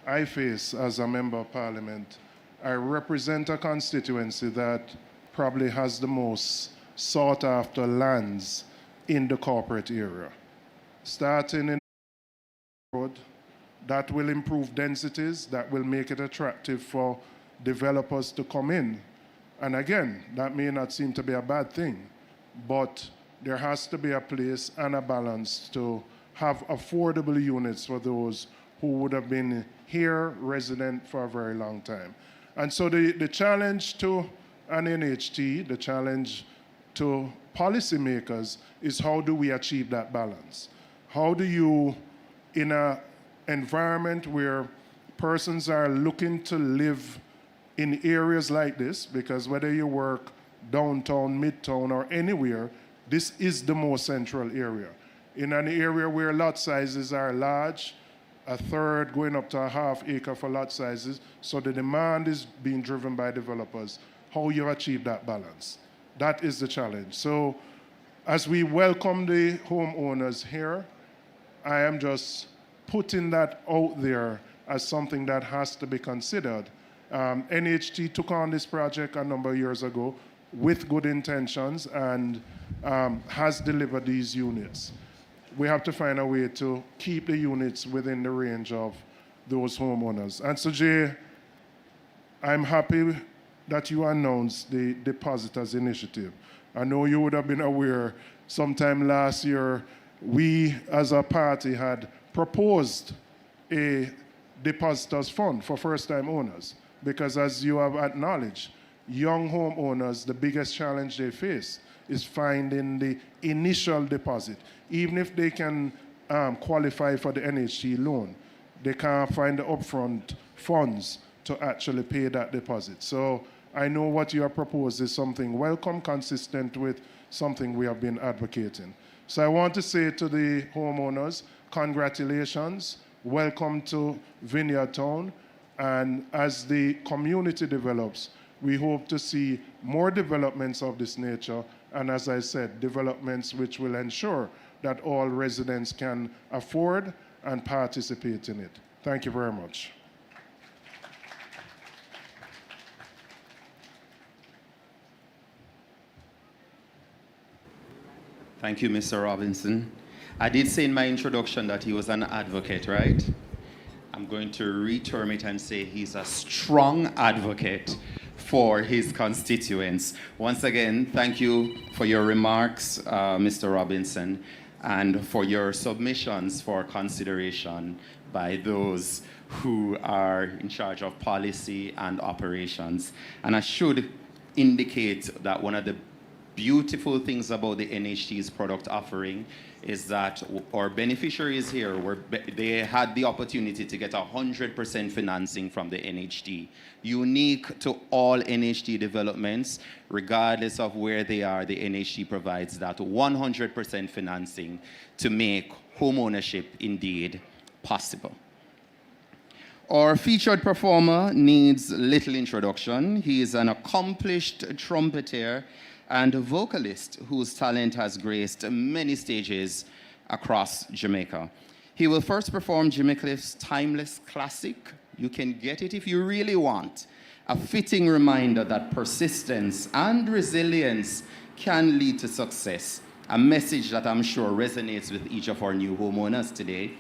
I face as a Member of Parliament, I represent a constituency that probably has the most sought after lands in the corporate area. Starting in the road, that will improve densities, that will make it attractive for developers to come in. And again, that may not seem to be a bad thing, but there has to be a place and a balance to have affordable units for those who would have been here resident for a very long time. And so the challenge to an NHT, the challenge to policymakers is how do we achieve that balance? How do you, in an environment where persons are looking to live in areas like this, because whether you work downtown, midtown, or anywhere, This is the most central area. In an area where lot sizes are large, a third going up to a half acre for lot sizes, so the demand is being driven by developers. How you achieve that balance? That is the challenge. So as we welcome the homeowners here, I am just putting that out there as something that has to be considered. NHT took on this project a number of years ago with good intentions and has delivered these units. We have to find a way to keep the units within the range of those homeowners. And so, Jay, I'm happy that you announced the Depositors Initiative. I know you would have been aware sometime last year, we as a party had proposed a Depositors Fund for first-time owners, because as you have acknowledged, young homeowners, the biggest challenge they face is finding the initial deposit. Even if they can qualify for the NHT loan, they can't find the upfront funds to actually pay that deposit. So I know what you have proposed is something welcome, consistent with something we have been advocating. So I want to say to the homeowners, congratulations, welcome to Vineyard Town, and as the community develops, we hope to see more developments of this nature, and as I said, developments which will ensure that all residents can afford and participate in it. Thank you very much. Thank you, Mr. Robinson. I did say in my introduction that he was an advocate, right? I'm going to reterm it and say he's a strong advocate for his constituents. Once again, thank you for your remarks, Mr. Robinson, and for your submissions for consideration by those who are in charge of policy and operations. And I should indicate that one of the beautiful things about the NHT's product offering is that our beneficiaries here, they had the opportunity to get 100% financing from the NHT. Unique to all NHT developments, regardless of where they are, the NHT provides that 100% financing to make homeownership indeed possible. Our featured performer needs little introduction. He is an accomplished trumpeter and a vocalist whose talent has graced many stages across Jamaica. He will first perform Jimmy Cliff's timeless classic, You Can Get It If You Really Want, a fitting reminder that persistence and resilience can lead to success, a message that I'm sure resonates with each of our new homeowners today.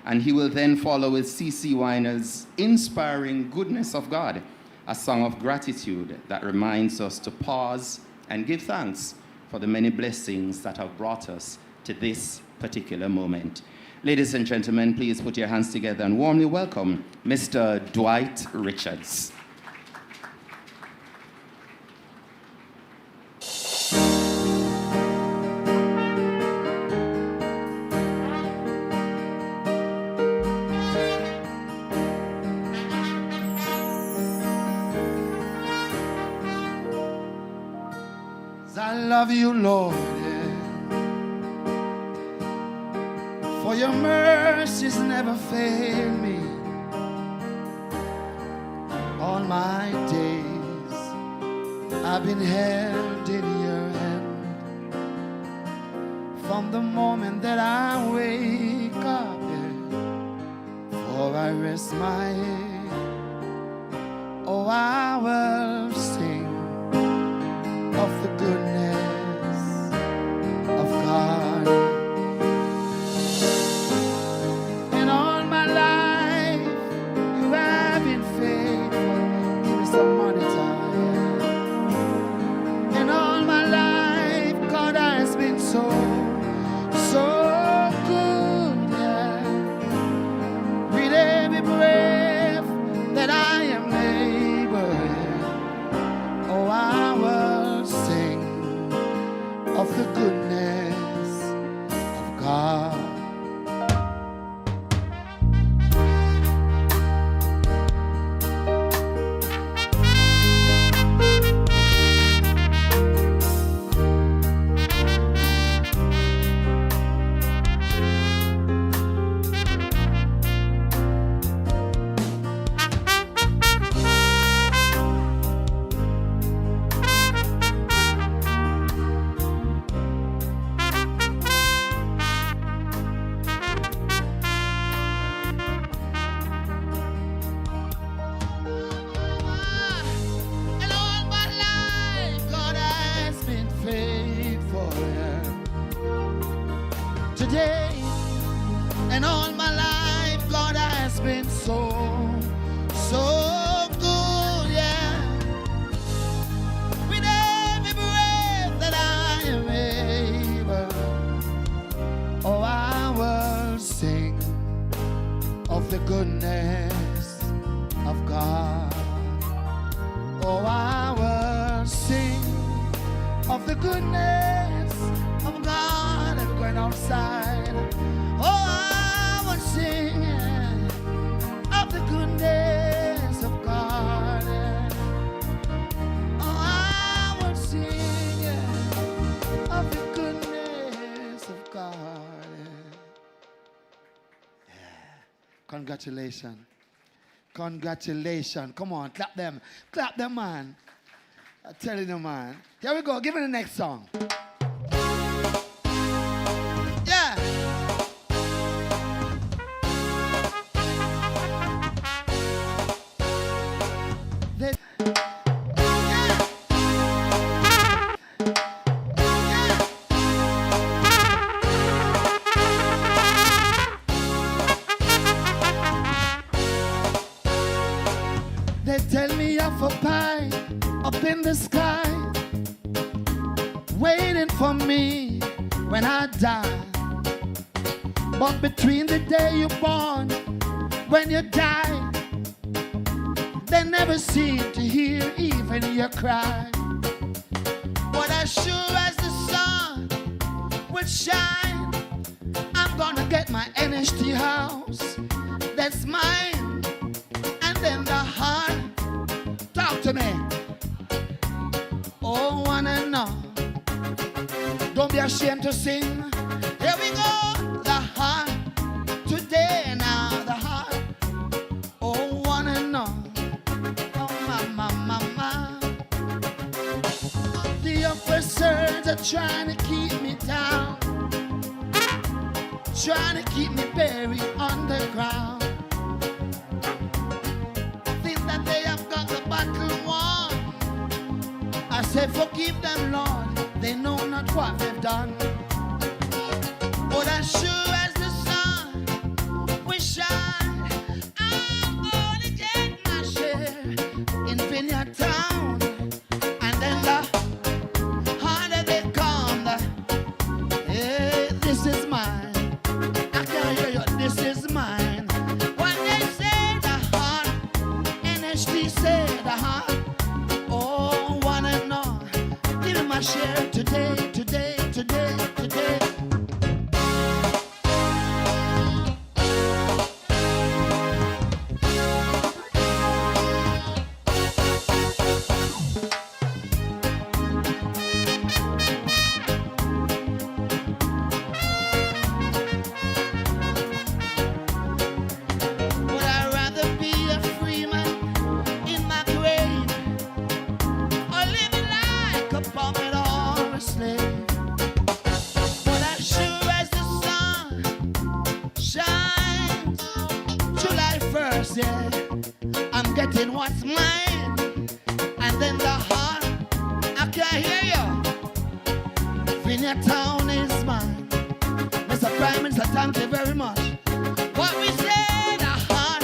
And he will then follow with C.C. Winer's Inspiring Goodness of God, a song of gratitude that reminds us to pause and give thanks for the many blessings that have brought us to this particular moment. Ladies and gentlemen, please put your hands together and warmly welcome Mr. Dwight Richards. I love you, Lord, yeah. For your mercies never fail me. All my days I've been held in your hand. From the moment that I wake up, yeah, before I rest my head, oh, I will sing of the goodness of God. In all my life, you have been faithful. Give me some money time. In all my life, God has been so good, yeah. With every breath that I am able, yeah. Oh, I will sing of the goodness of God. today. And all my life, God has been so, so good, yeah. With every breath that I am able, oh, I will sing of the goodness of God. Oh, I will sing of the goodness of God. I'm going outside. Oh, I will sing of the goodness of God. Oh, I will sing of the goodness of God. Yeah. Congratulations. Congratulations. Come on, clap them. Clap them, man. I'm telling you, man. Here we go. Give me the next song. Yeah. They tell me of a pie up in the sky, waiting for me when I die. But between the day you're born, when you die, they never seem to hear even your cry. But as sure as the sun will shine, I'm gonna get my NHT house. That's mine. And then the heart, talk to me. Oh, one and all. Don't be ashamed to sing. Here we go. The heart. Today now, the heart. Oh, one and all. Oh, my. The officers are trying to keep me down, trying to keep me buried underground. Think that they have got the battle won. I say, forgive them, Lord. They know not what they've done. But as sure as the sun will shine, I'm gonna get my share in Vineyard Town. And then the harder they come, the, hey, this is mine. I can hear you, this is mine. When they say the heart, NHT say the heart. Oh, one and all, give me my share today. Would I rather be a free man in my grave, or living like a puppet or a slave? But as sure as the sun shines, July 1st, yeah, I'm getting what's mine. And then the heart, I can't hear you. Vineyard Town is mine. Mr. Prime Minister, thank you very much. What we say, the heart,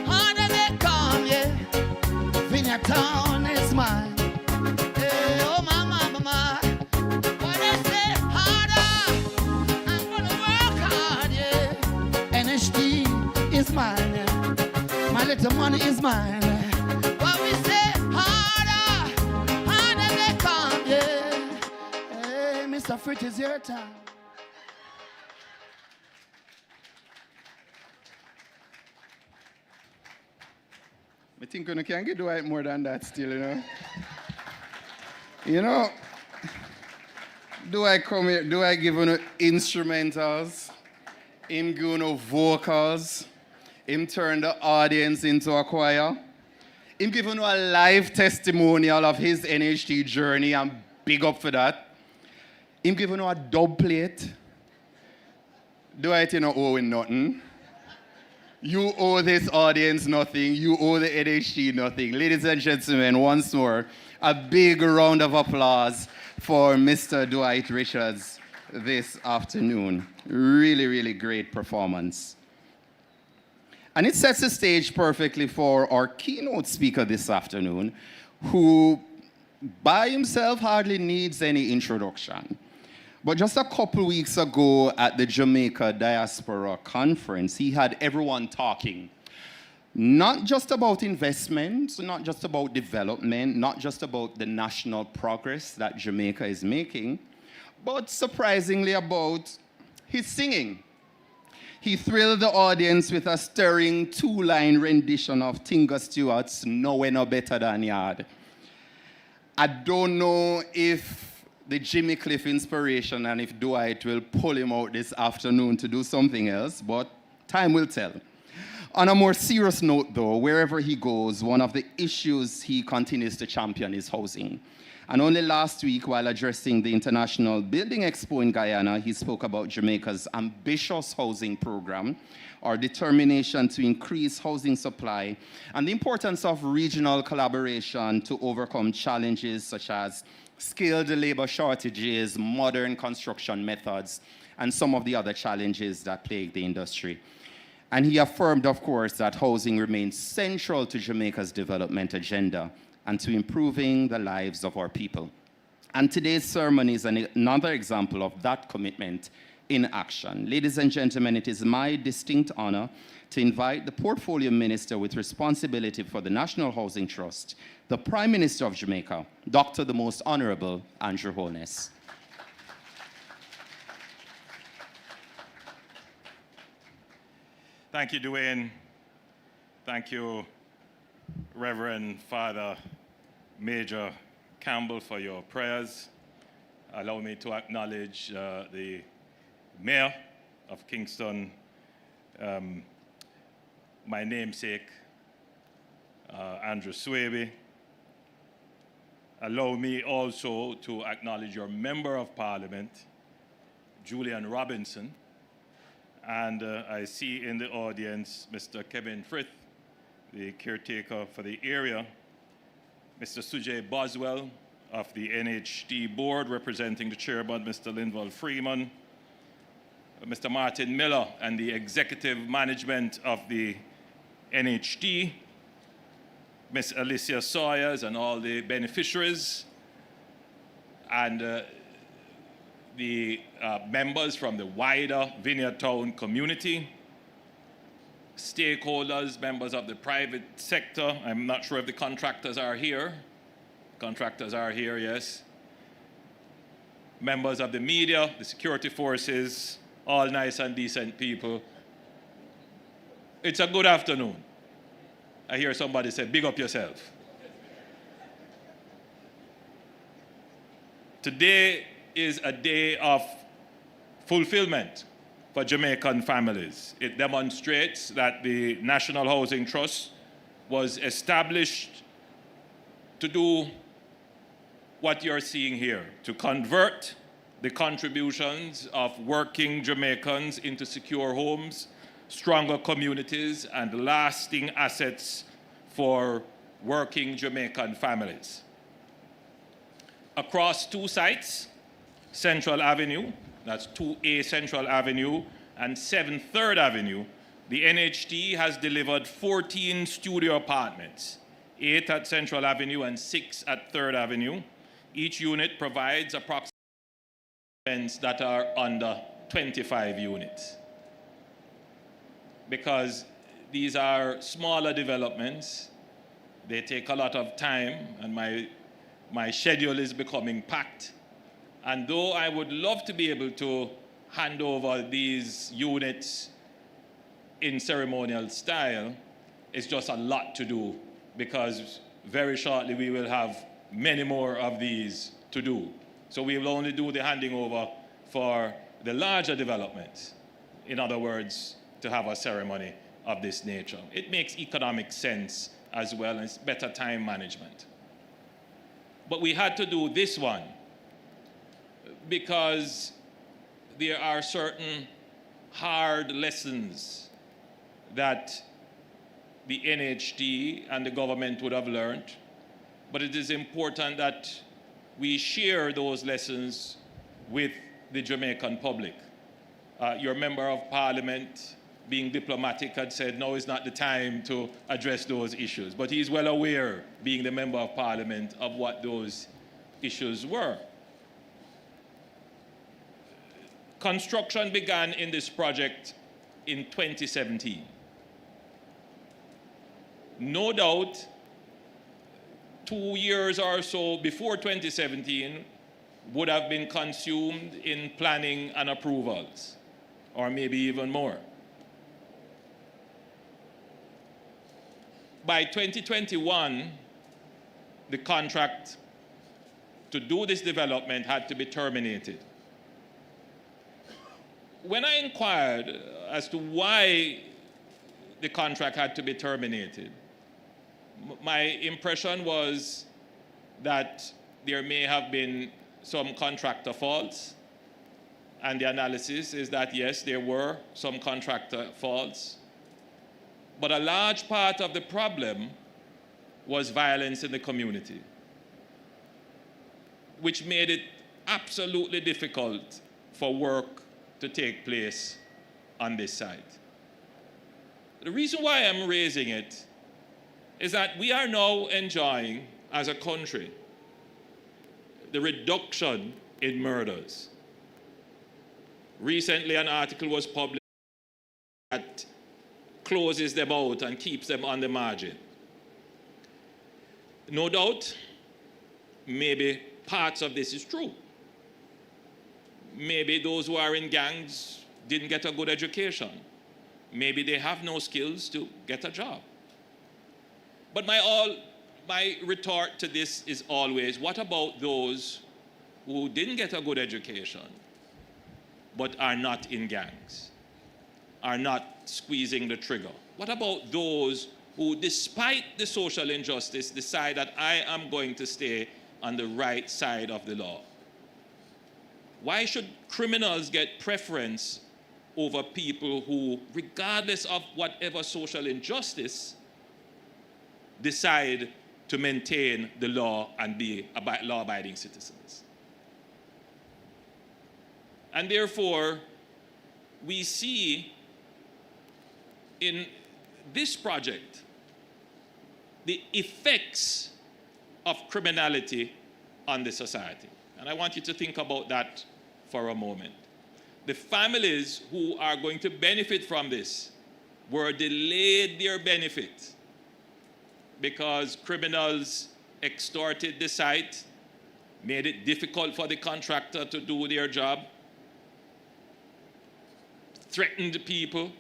harder they come, yeah. Vineyard Town is mine. Hey, oh my. What they say, harder, I'm gonna work hard, yeah. NHT is mine, yeah. My little money is mine. Yeah. What we say, harder they come, yeah. Hey, Mr. Fritz, it's your time. I think you can get Dwight more than that still, you know. You know, do I come here, do I give you instrumentals, him give you vocals, him turn the audience into a choir, him give you a live testimonial of his NHT journey, and big up for that. Him give you a dub plate. Dwight, you know, owing nothing. You owe this audience nothing. You owe the NHT nothing. Ladies and gentlemen, once more, a big round of applause for Mr. Dwight Richards. this afternoon. Really, really great performance. And it sets the stage perfectly for our keynote speaker this afternoon, who by himself hardly needs any introduction. But just a couple weeks ago at the Jamaica Diaspora Conference, he had everyone talking, not just about investments, not just about development, not just about the national progress that Jamaica is making, but surprisingly about his singing. He thrilled the audience with a stirring two-line rendition of Tinga Stewart's No Way No Better Than Yard. I don't know if the Jimmy Cliff inspiration and if Dwight will pull him out this afternoon to do something else, but time will tell. On a more serious note, though, wherever he goes, one of the issues he continues to champion is housing. And only last week, while addressing the International Building Expo in Guyana, he spoke about Jamaica's ambitious housing program, our determination to increase housing supply, and the importance of regional collaboration to overcome challenges such as skilled labor shortages, modern construction methods, and some of the other challenges that plague the industry. And he affirmed, of course, that housing remains central to Jamaica's development agenda and to improving the lives of our people. And today's ceremony is another example of that commitment in action. Ladies and gentlemen, it is my distinct honor to invite the Portfolio Minister with responsibility for the National Housing Trust, the Prime Minister of Jamaica, Dr. the Most Honorable Andrew Holness. Thank you, Dwayne. Thank you, Reverend Father Major Campbell, for your prayers. Allow me to acknowledge the Mayor of Kingston, my namesake, Andrew Swaby. Allow me also to acknowledge your Member of Parliament, Julian Robinson. And I see in the audience Mr. Kevin Frith, the caretaker for the area, Mr. Sujay Boswell of the NHT board, representing the chairman, Mr. Linval Freeman, Mr. Martin Miller and the executive management of the NHT, Ms. Alicia Sawyers and all the beneficiaries, and the members from the wider Vineyard Town community, stakeholders, members of the private sector. I'm not sure if the contractors are here. Contractors are here, yes. Members of the media, the security forces, all nice and decent people. It's a good afternoon. I hear somebody say, big up yourself. Today is a day of fulfillment for Jamaican families. It demonstrates that the National Housing Trust was established to do what you're seeing here, to convert the contributions of working Jamaicans into secure homes, stronger communities, and lasting assets for working Jamaican families. Across two sites, Central Avenue, that's 2A Central Avenue, and 7 3rd Avenue, the NHT has delivered 14 studio apartments, 8 at Central Avenue and 6 at 3rd Avenue. Each unit provides approximately that are under 25 units. Because these are smaller developments, they take a lot of time, and my schedule is becoming packed. And though I would love to be able to hand over these units in ceremonial style, it's just a lot to do, because very shortly we will have many more of these to do. So we will only do the handing over for the larger developments. In other words, to have a ceremony of this nature. It makes economic sense as well, and it's better time management. But we had to do this one because there are certain hard lessons that the NHT and the government would have learned, but it is important that we share those lessons with the Jamaican public. Your member of parliament, being diplomatic, had said now is not the time to address those issues. But he's well aware, being the member of parliament, of what those issues were. Construction began in this project in 2017. No doubt, 2 years or so before 2017 would have been consumed in planning and approvals, or maybe even more. By 2021, the contract to do this development had to be terminated. When I inquired as to why the contract had to be terminated, my impression was that there may have been some contractor faults, and the analysis is that yes, there were some contractor faults, but a large part of the problem was violence in the community, which made it absolutely difficult for work to take place on this site. The reason why I'm raising it is that we are now enjoying, as a country, the reduction in murders. Recently, an article was published that closes them out and keeps them on the margin. No doubt, maybe parts of this is true. Maybe those who are in gangs didn't get a good education. Maybe they have no skills to get a job. But my retort to this is always, what about those who didn't get a good education but are not in gangs, are not squeezing the trigger? What about those who, despite the social injustice, decide that I am going to stay on the right side of the law? Why should criminals get preference over people who, regardless of whatever social injustice, decide to maintain the law and be law-abiding citizens? And therefore, we see in this project the effects of criminality on the society. And I want you to think about that for a moment. The families who are going to benefit from this were delayed their benefit because criminals extorted the site, made it difficult for the contractor to do their job, threatened people.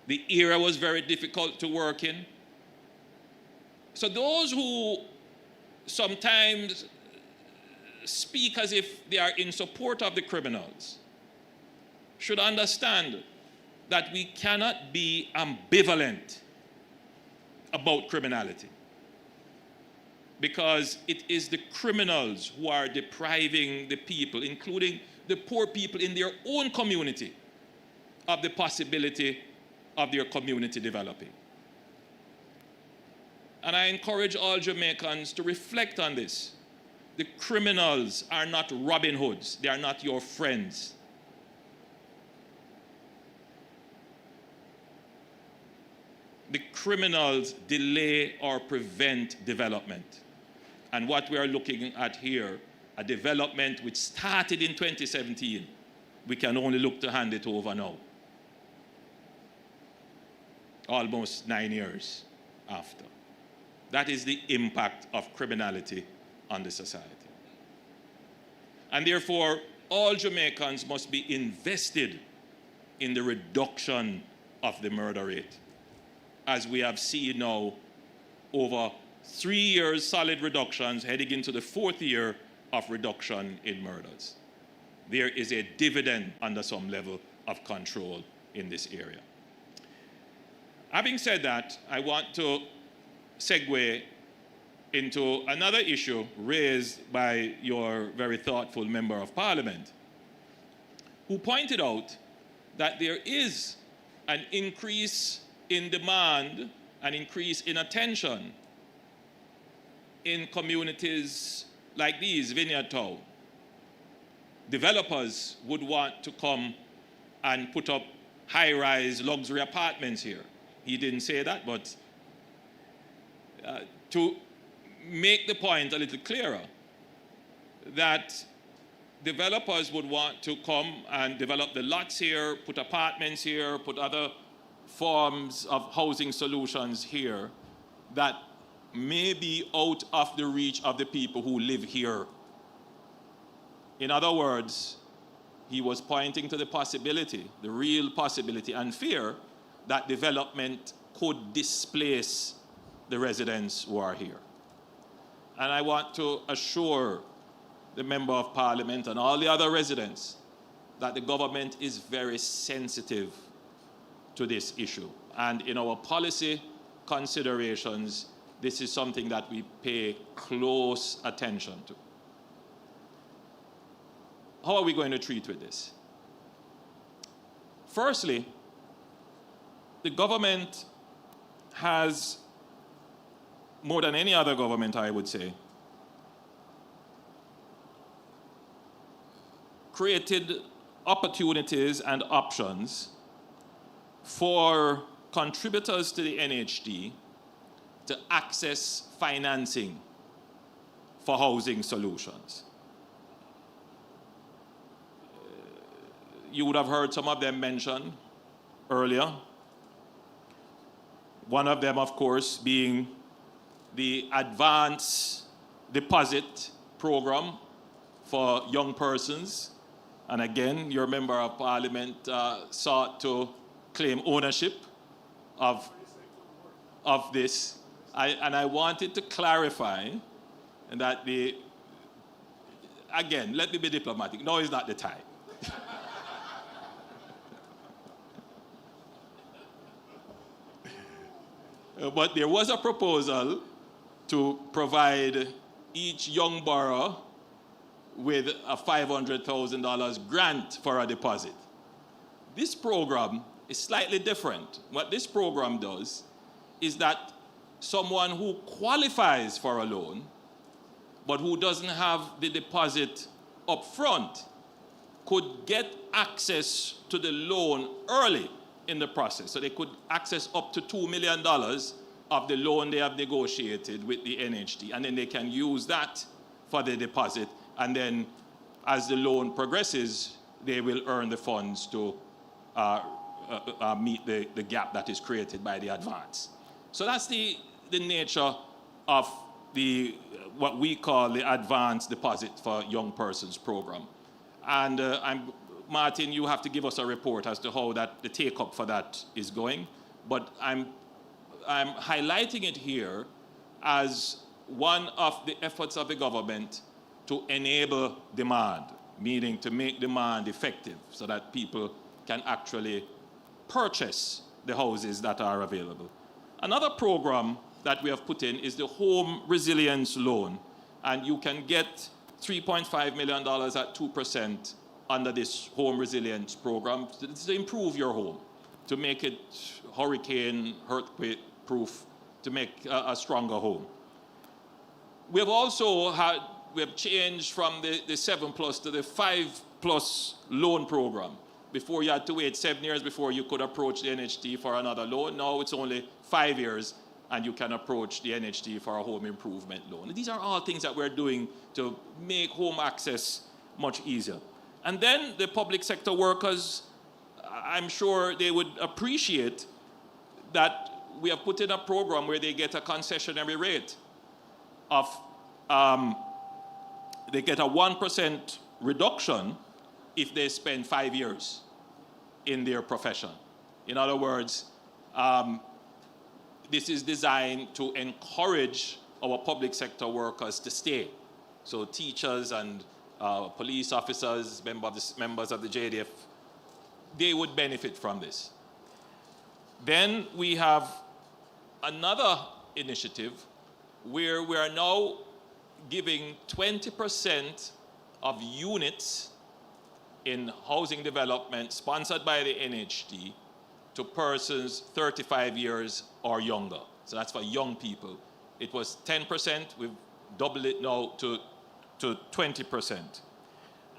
The area was very difficult to work in. So those who sometimes speak as if they are in support of the criminals should understand that we cannot be ambivalent about criminality, because it is the criminals who are depriving the people, including the poor people in their own community, of the possibility of their community developing. And I encourage all Jamaicans to reflect on this. The criminals are not Robin Hoods. They are not your friends. The criminals delay or prevent development. And what we are looking at here, a development which started in 2017, we can only look to hand it over now. Almost 9 years after. That is the impact of criminality on the society. And therefore, all Jamaicans must be invested in the reduction of the murder rate, as we have seen now over 3 years solid reductions, heading into the 4th year of reduction in murders. There is a dividend under some level of control in this area. Having said that, I want to segue into another issue raised by your very thoughtful member of parliament, who pointed out that there is an increase in demand, an increase in attention in communities like these, Vineyard Town, developers would want to come and put up high-rise luxury apartments here. He didn't say that, but to make the point a little clearer, that developers would want to come and develop the lots here, put apartments here, put other forms of housing solutions here that may be out of the reach of the people who live here. In other words, he was pointing to the possibility, the real possibility and fear that development could displace the residents who are here. And I want to assure the Member of Parliament and all the other residents that the government is very sensitive to this issue. And in our policy considerations, this is something that we pay close attention to. How are we going to treat with this? Firstly, the government has, more than any other government, I would say, created opportunities and options for contributors to the NHD to access financing for housing solutions. You would have heard some of them mentioned earlier. One of them, of course, being the advance deposit program for young persons. And again, your Member of Parliament sought to claim ownership of this. And I wanted to clarify that again, let me be diplomatic. No, it's not the time. But there was a proposal to provide each young borrower with a $500,000 grant for a deposit. This program is slightly different. What this program does is that someone who qualifies for a loan, but who doesn't have the deposit up front, could get access to the loan early in the process. So they could access up to $2 million of the loan they have negotiated with the NHD, and then they can use that for the deposit. And then as the loan progresses, they will earn the funds to meet the gap that is created by the advance. So that's the nature of what we call the advance deposit for young persons program. And Martin, you have to give us a report as to how the take-up for that is going. But I'm highlighting it here as one of the efforts of the government to enable demand, meaning to make demand effective so that people can actually purchase the houses that are available. Another program that we have put in is the Home Resilience Loan, and you can get $3.5 million at 2% under this Home Resilience program to improve your home, to make it hurricane, earthquake proof, to make a stronger home. We have also changed from the 7+ to the 5+ loan program. Before you had to wait 7 years before you could approach the NHD for another loan. Now it's only 5 years and you can approach the NHD for a home improvement loan. These are all things that we're doing to make home access much easier. And then the public sector workers, I'm sure they would appreciate that we have put in a program where they get a concessionary rate of, they get a 1% reduction if they spend 5 years in their profession. In other words, this is designed to encourage our public sector workers to stay. So teachers and police officers, members of the JDF, they would benefit from this. Then we have another initiative where we are now giving 20% of units in housing development sponsored by the NHD to persons 35 years or younger. So that's for young people. It was 10%, we've doubled it now to 20%.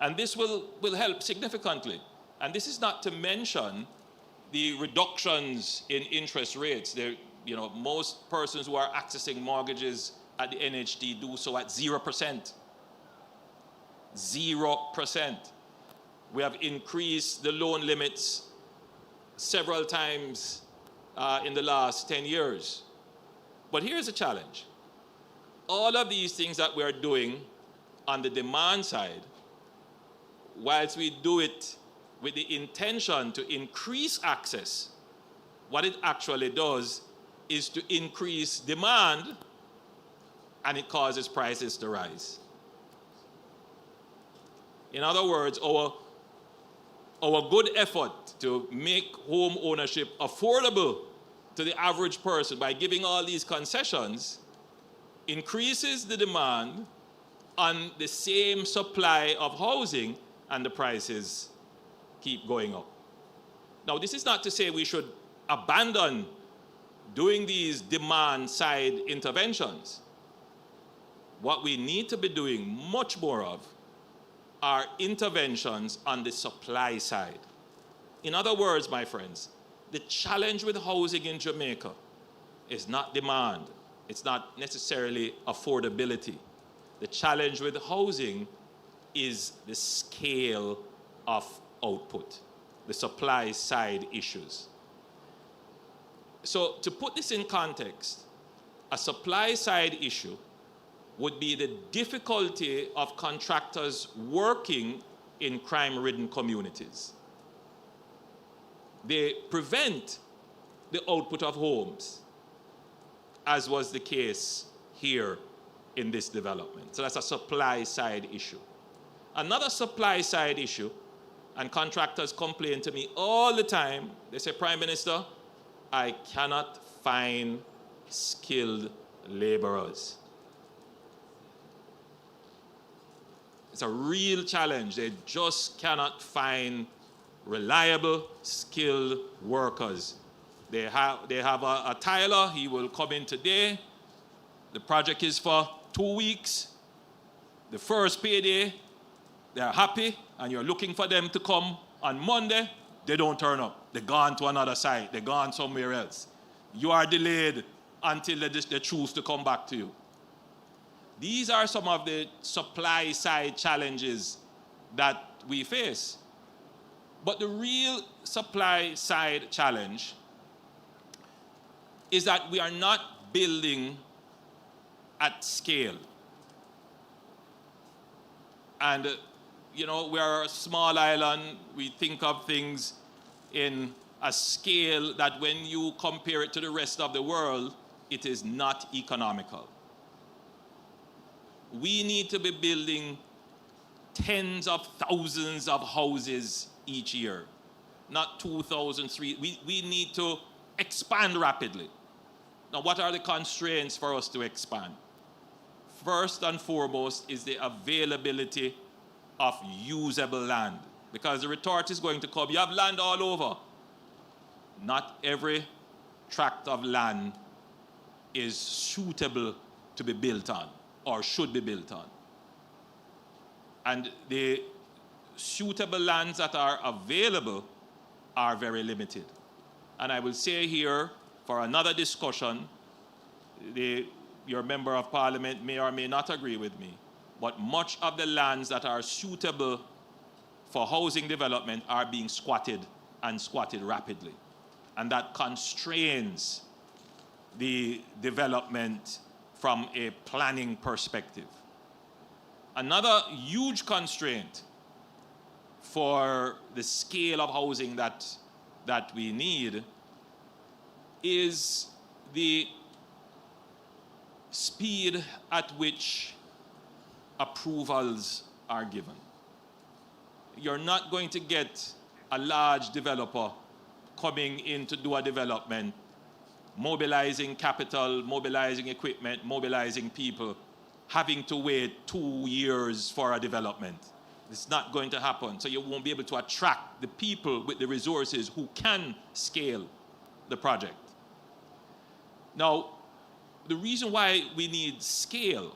And this will help significantly. And this is not to mention the reductions in interest rates. Most persons who are accessing mortgages at the NHT do so at 0%. 0%. We have increased the loan limits several times in the last 10 years. But here's a challenge. All of these things that we are doing on the demand side, whilst we do it with the intention to increase access, what it actually does is to increase demand, and it causes prices to rise. In other words, our good effort to make home ownership affordable to the average person by giving all these concessions increases the demand on the same supply of housing, and the prices keep going up. Now, this is not to say we should abandon doing these demand side interventions. What we need to be doing much more of are interventions on the supply side. In other words, my friends, the challenge with housing in Jamaica is not demand. It's not necessarily affordability. The challenge with housing is the scale of output, the supply side issues. So to put this in context, a supply side issue would be the difficulty of contractors working in crime-ridden communities. They prevent the output of homes, as was the case here in this development. So that's a supply side issue. Another supply side issue, and contractors complain to me all the time, they say, Prime Minister, I cannot find skilled laborers. It's a real challenge. They just cannot find reliable, skilled workers. They have a tiler, he will come in today. The project is for 2 weeks. The first payday, they're happy, and you're looking for them to come on Monday. They don't turn up. They're gone to another site. They're gone somewhere else. You are delayed until they choose to come back to you. These are some of the supply side challenges that we face. But the real supply side challenge is that we are not building at scale. And we are a small island. We think of things in a scale that when you compare it to the rest of the world, it is not economical. We need to be building tens of thousands of houses each year, not 2,000, 3,000. We need to expand rapidly. Now, what are the constraints for us to expand? First and foremost is the availability of usable land, because the retort is going to come, you have land all over. Not every tract of land is suitable to be built on or should be built on. And the suitable lands that are available are very limited. And I will say here, for another discussion, your member of parliament may or may not agree with me, but much of the lands that are suitable for housing development are being squatted, and squatted rapidly. And that constrains the development from a planning perspective. Another huge constraint for the scale of housing that we need is the speed at which approvals are given. You're not going to get a large developer coming in to do a development, mobilizing capital, mobilizing equipment, mobilizing people, having to wait 2 years for a development. It's not going to happen. So you won't be able to attract the people with the resources who can scale the project. Now, the reason why we need scale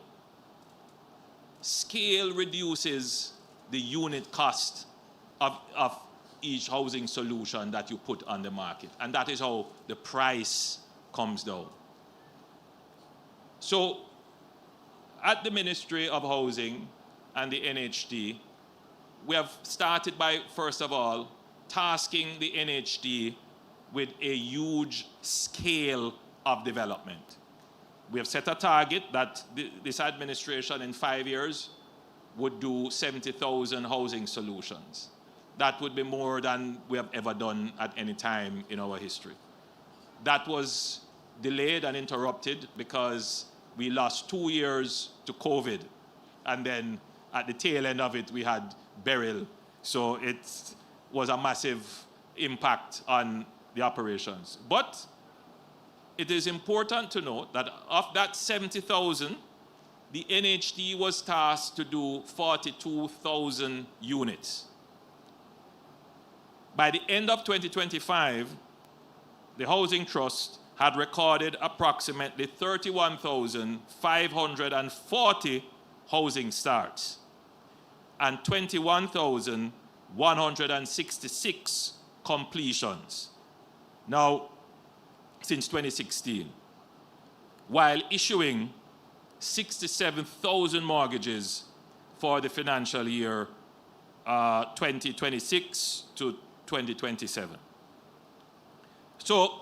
reduces the unit cost of each housing solution that you put on the market. And that is how the price comes down. So at the Ministry of Housing and the NHD, we have started by, first of all, tasking the NHD with a huge scale of development. We have set a target that this administration in 5 years would do 70,000 housing solutions. That would be more than we have ever done at any time in our history. That was delayed and interrupted because we lost 2 years to COVID. And then at the tail end of it, we had Beryl. So it was a massive impact on the operations. But it is important to note that of that 70,000, the NHD was tasked to do 42,000 units. By the end of 2025, the Housing Trust had recorded approximately 31,540 housing starts and 21,166 completions. Now, since 2016, while issuing 67,000 mortgages for the financial year 2026 to 2027. So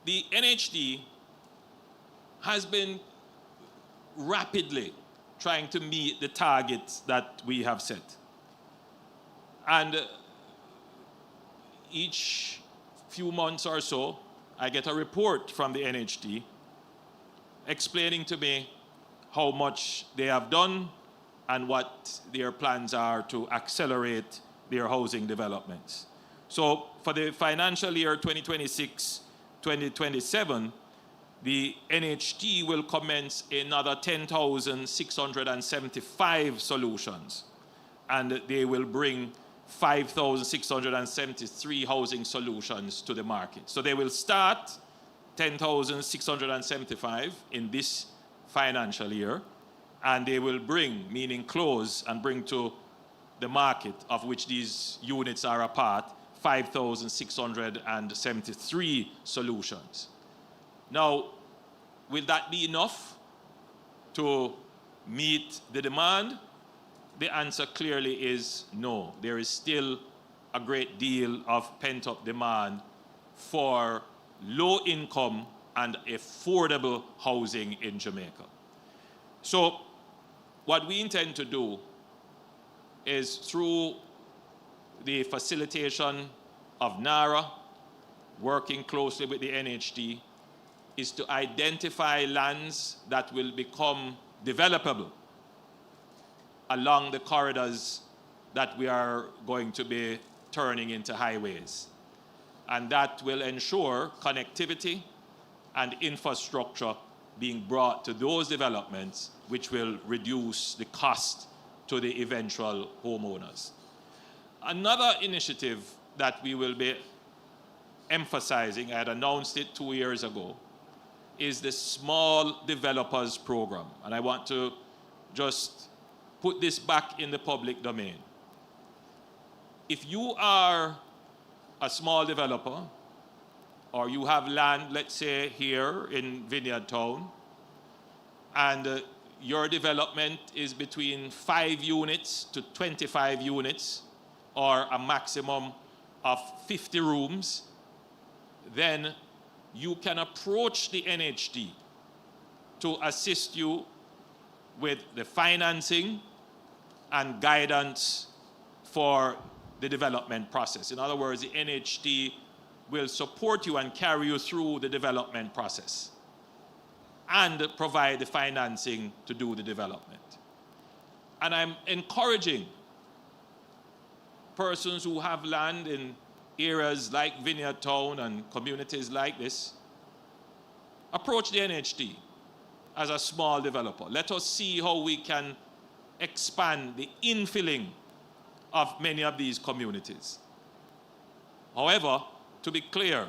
the NHD has been rapidly trying to meet the targets that we have set. And each few months or so, I get a report from the NHD explaining to me how much they have done and what their plans are to accelerate their housing developments. So for the financial year 2026-2027, the NHD will commence another 10,675 solutions, and they will bring 5,673 housing solutions to the market. So they will start 10,675 in this financial year, and they will bring, meaning close and bring to the market of which these units are a part, 5,673 solutions. Now, will that be enough to meet the demand? The answer clearly is no. There is still a great deal of pent-up demand for low-income and affordable housing in Jamaica. So what we intend to do is, through the facilitation of NARA, working closely with the NHD, is to identify lands that will become developable along the corridors that we are going to be turning into highways. And that will ensure connectivity and infrastructure being brought to those developments, which will reduce the cost to the eventual homeowners. Another initiative that we will be emphasizing, I had announced it 2 years ago, is the Small Developers Program. And I want to just put this back in the public domain. If you are a small developer, or you have land, let's say here in Vineyard Town, and your development is between 5 units to 25 units, or a maximum of 50 rooms, then you can approach the NHD to assist you with the financing and guidance for the development process. In other words, the NHD will support you and carry you through the development process and provide the financing to do the development. And I'm encouraging persons who have land in areas like Vineyard Town and communities like this, approach the NHD as a small developer. Let us see how we can expand the infilling of many of these communities. However, to be clear,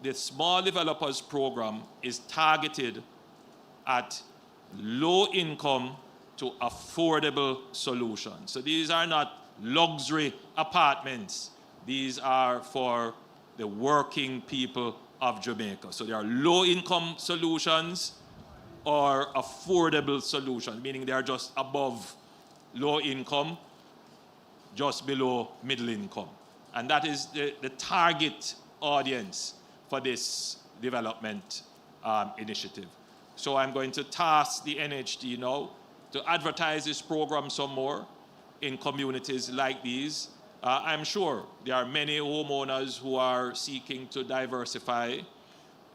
the Small Developers Program is targeted at low-income to affordable solutions. So these are not luxury apartments. These are for the working people of Jamaica. So there are low-income solutions or affordable solutions, meaning they are just above low income, just below middle income. And that is the target audience for this development initiative. So I'm going to task the NHD now to advertise this program some more in communities like these. I'm sure there are many homeowners who are seeking to diversify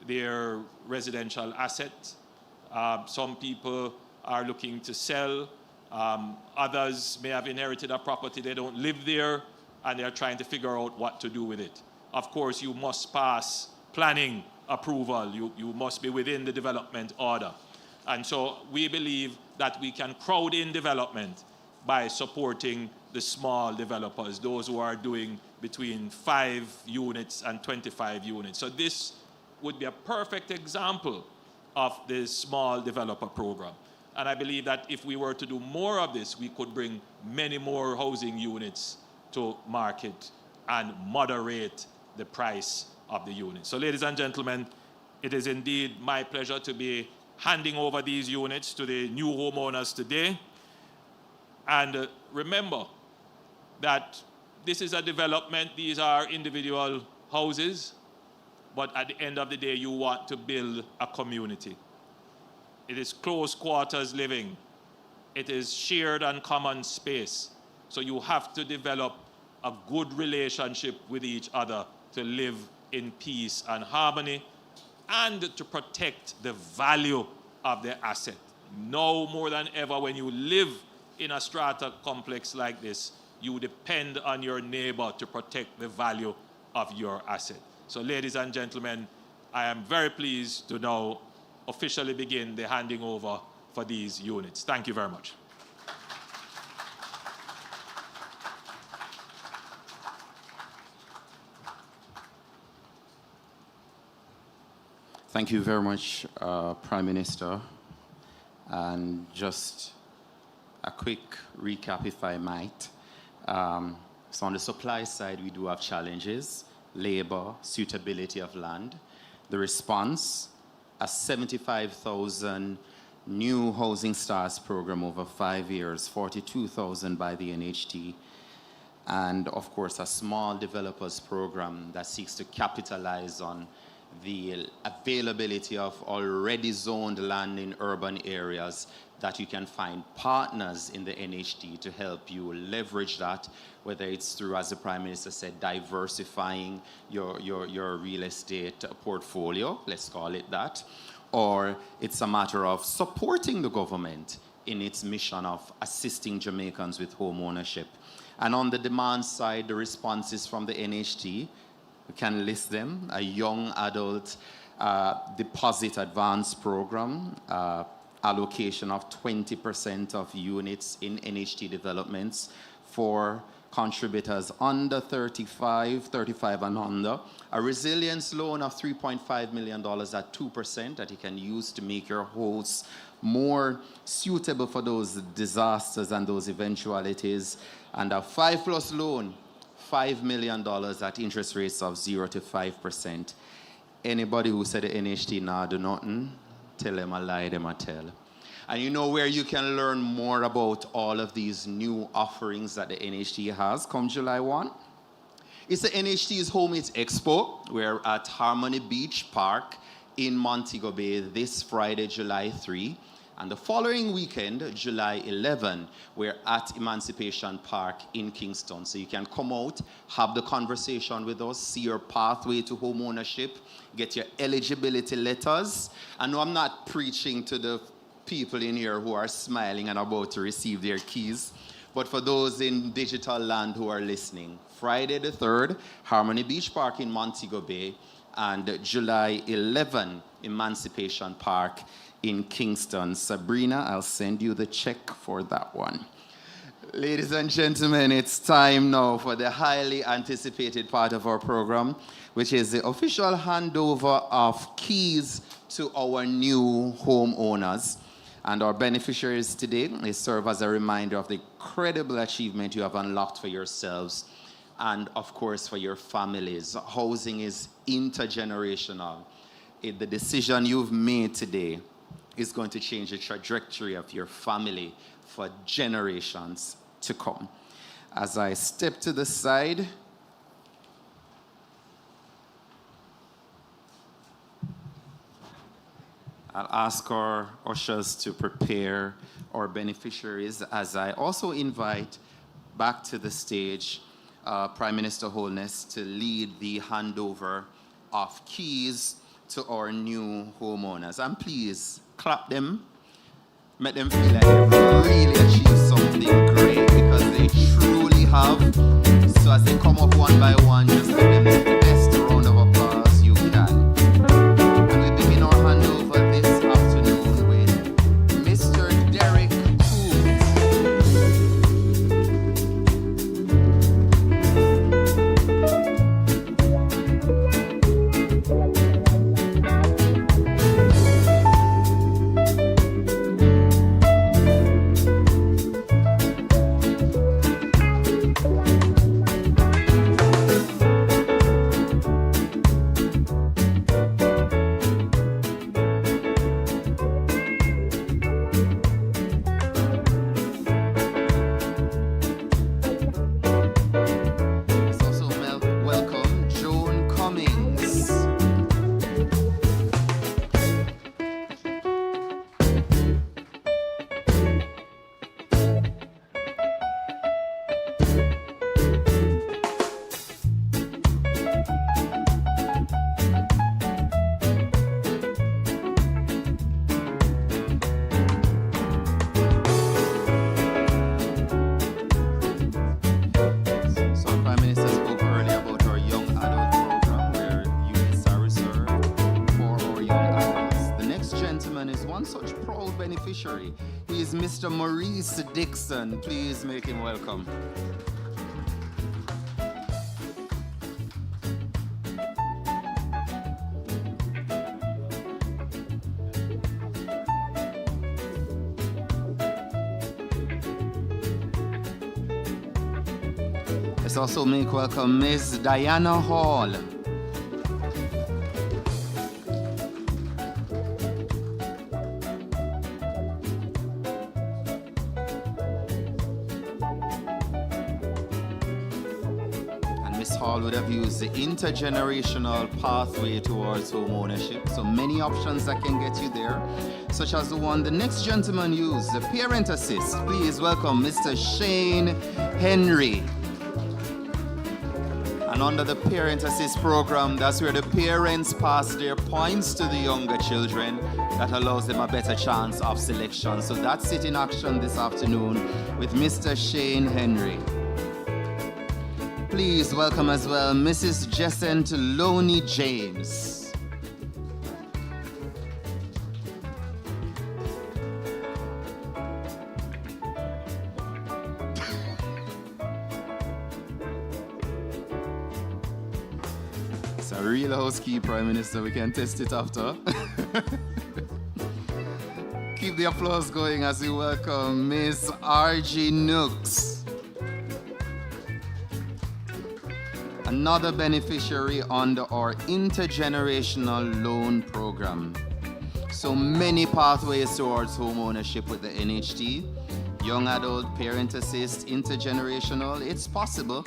their residential assets. Some people are looking to sell. Others may have inherited a property, they don't live there, and they're trying to figure out what to do with it. Of course, you must pass planning approval. You must be within the development order. And so we believe that we can crowd in development by supporting the small developers, those who are doing between 5 units and 25 units. So this would be a perfect example of the small developer program. And I believe that if we were to do more of this, we could bring many more housing units to market and moderate the price of the units. So ladies and gentlemen, it is indeed my pleasure to be handing over these units to the new homeowners today. And remember that this is a development, these are individual houses, but at the end of the day, you want to build a community. It is close quarters living. It is shared and common space. So you have to develop a good relationship with each other to live in peace and harmony and to protect the value of the asset. Now more than ever, when you live in a strata complex like this, you depend on your neighbor to protect the value of your asset. So ladies and gentlemen, I am very pleased to now officially begin the handing over for these units. Thank you very much. Thank you very much, Prime Minister. And just a quick recap, if I might. So on the supply side, we do have challenges: labor, suitability of land. The response, a 75,000 new housing starts program over 5 years, 42,000 by the NHT, and of course a small developers program that seeks to capitalize on the availability of already zoned land in urban areas, that you can find partners in the NHD to help you leverage that, whether it's through, as the Prime Minister said, diversifying your real estate portfolio, let's call it that, or it's a matter of supporting the government in its mission of assisting Jamaicans with home ownership. And on the demand side, the responses from the NHD, we can list them: a young adult deposit advance program, allocation of 20% of units in NHT developments for contributors under 35 and under, a resilience loan of $3.5 million at 2% that you can use to make your house more suitable for those disasters and those eventualities, and a 5+ loan, $5 million at interest rates of 0 to 5%. Anybody who said the NHT nah do nothing, tell them a lie, them a tell. And you know where you can learn more about all of these new offerings that the NHT has come July 1? It's the NHT's Home It Expo. We're at Harmony Beach Park in Montego Bay this Friday, July 3. And the following weekend, July 11, we're at Emancipation Park in Kingston. So you can come out, have the conversation with us, see your pathway to home ownership, get your eligibility letters. I know I'm not preaching to the people in here who are smiling and about to receive their keys, but for those in digital land who are listening, Friday the 3rd, Harmony Beach Park in Montego Bay, and July 11, Emancipation Park in Kingston. Sabrina, I'll send you the check for that one. Ladies and gentlemen, it's time now for the highly anticipated part of our program, which is the official handover of keys to our new homeowners. And our beneficiaries today, they serve as a reminder of the incredible achievement you have unlocked for yourselves and, of course, for your families. Housing is intergenerational. The decision you've made today is going to change the trajectory of your family for generations to come. As I step to the side, I'll ask our ushers to prepare our beneficiaries as I also invite back to the stage Prime Minister Holness to lead the handover of keys to our new homeowners. And please clap them, make them feel like they've really achieved something great because they truly have. So as they come up one by one, just give them the best round of applause you can. And we begin our handover this afternoon with Mr. Derek Mr. Maurice Dixon. Please make him welcome. Let's also make welcome Ms. Diana Hall. Would have used the intergenerational pathway towards home ownership. So many options that can get you there, such as the one the next gentleman used, the Parent Assist. Please welcome Mr. Shane Henry. And under the Parent Assist program, that's where the parents pass their points to the younger children. That allows them a better chance of selection. So that's it in action this afternoon with Mr. Shane Henry. Please welcome as well Mrs. Jessent Loney James. It's a real house key, Prime Minister. We can test it after. Keep the applause going as we welcome Ms. R.G. Nooks. Another beneficiary under our intergenerational loan program. So many pathways towards home ownership with the NHT. Young adult, parent assist, intergenerational. It's possible.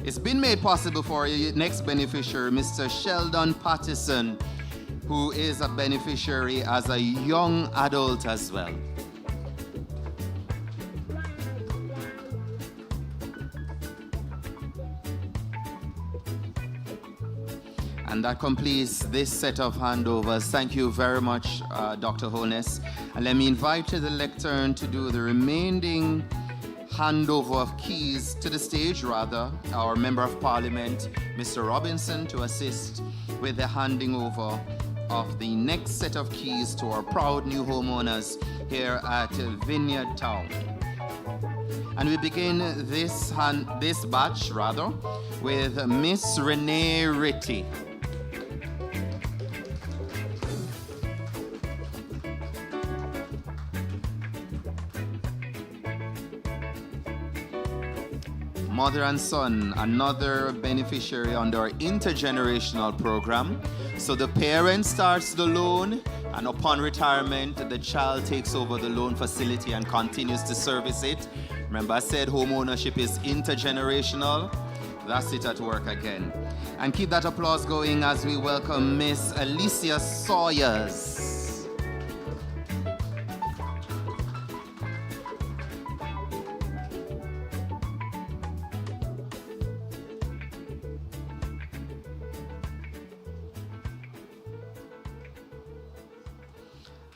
It's been made possible for your next beneficiary, Mr. Sheldon Pattison, who is a beneficiary as a young adult as well. And that completes this set of handovers. Thank you very much, Dr. Holness. And let me invite to the lectern to do the remaining handover of keys to the stage, rather, our Member of Parliament, Mr. Robinson, to assist with the handing over of the next set of keys to our proud new homeowners here at Vineyard Town. And we begin this batch, with Miss Renee Ritty. mother and son, another beneficiary under our intergenerational program. So the parent starts the loan, and upon retirement, the child takes over the loan facility and continues to service it. Remember, I said home ownership is intergenerational. That's it at work again. And keep that applause going as we welcome Miss Alicia Sawyers.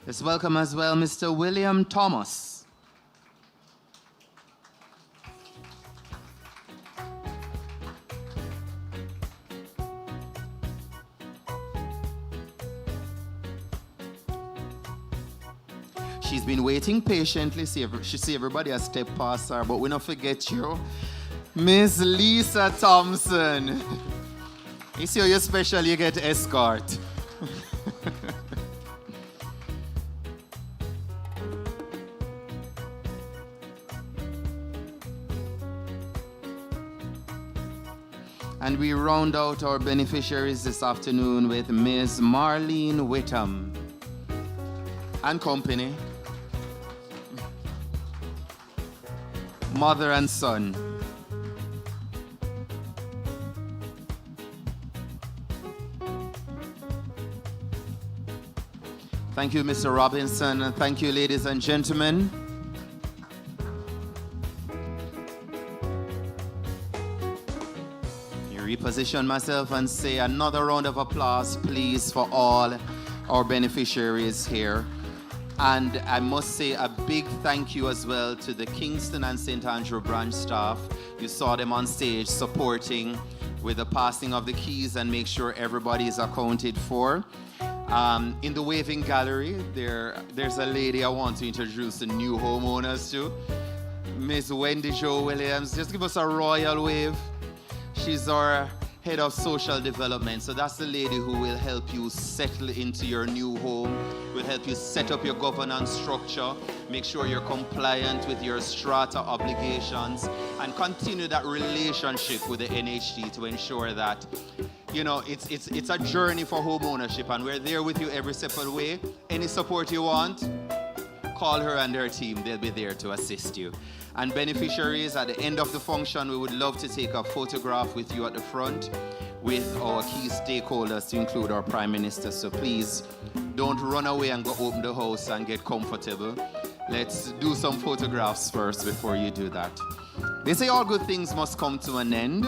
Let's welcome as well Mr. William Thomas. She's been waiting patiently. She see everybody has step past her, but we don't forget you. Miss Lisa Thompson. You see how you're special, you get escort. And we round out our beneficiaries this afternoon with Ms. Marlene Whittam and company, mother and son. Thank you, Mr. Robinson, and thank you, ladies and gentlemen. Reposition myself and say another round of applause, please, for all our beneficiaries here. And I must say a big thank you as well to the Kingston and St. Andrew branch staff. You saw them on stage supporting with the passing of the keys and make sure everybody is accounted for. In the waving gallery, there's a lady I want to introduce the new homeowners to, Miss Wendy Jo Williams. Just give us a royal wave. She's our head of social development. So that's the lady who will help you settle into your new home, will help you set up your governance structure, make sure you're compliant with your strata obligations, and continue that relationship with the NHT to ensure that, you know, it's a journey for home ownership, and we're there with you every step of the way. Any support you want, call her and her team. They'll be there to assist you. And beneficiaries, at the end of the function, we would love to take a photograph with you at the front with our key stakeholders, to include our Prime Minister. So please don't run away and go open the house and get comfortable. Let's do some photographs first before you do that. They say all good things must come to an end.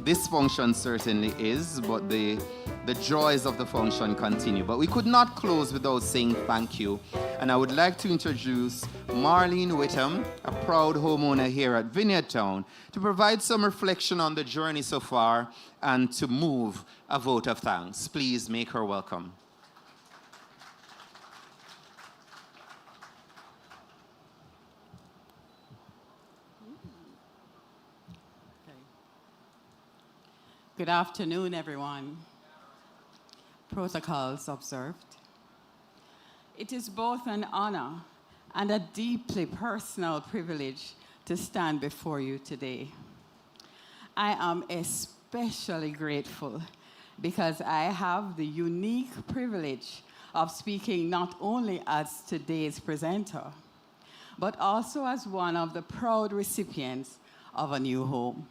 This function certainly is, but the joys of the function continue. But we could not close without saying thank you. And I would like to introduce Marlene Whittam, a proud homeowner here at Vineyard Town, to provide some reflection on the journey so far and to move a vote of thanks. Please make her welcome. Good afternoon, everyone. Protocols observed. It is both an honor and a deeply personal privilege to stand before you today. I am especially grateful because I have the unique privilege of speaking not only as today's presenter, but also as one of the proud recipients of a new home.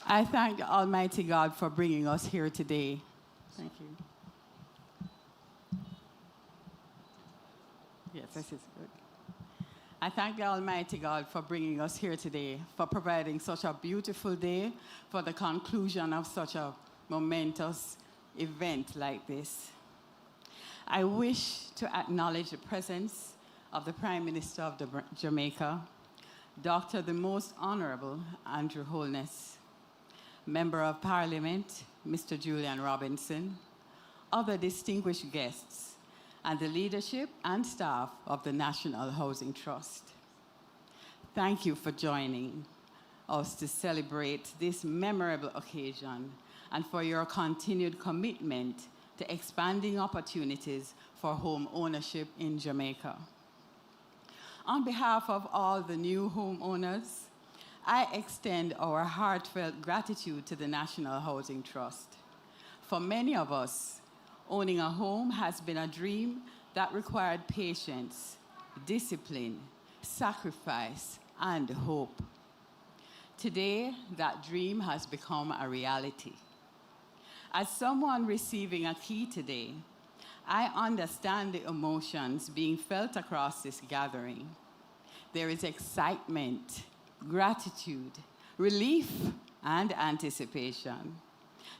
I thank Almighty God for bringing us here today. Thank you. Yes, this is good. I thank the Almighty God for bringing us here today, for providing such a beautiful day, for the conclusion of such a momentous event like this. I wish to acknowledge the presence of the Prime Minister of Jamaica, Dr. the Most Honorable Andrew Holness, Member of Parliament, Mr. Julian Robinson, other distinguished guests, and the leadership and staff of the National Housing Trust. Thank you for joining us to celebrate this memorable occasion and for your continued commitment to expanding opportunities for home ownership in Jamaica. On behalf of all the new homeowners, I extend our heartfelt gratitude to the National Housing Trust. For many of us, owning a home has been a dream that required patience, discipline, sacrifice, and hope. Today, that dream has become a reality. As someone receiving a key today, I understand the emotions being felt across this gathering. There is excitement, gratitude, relief, and anticipation.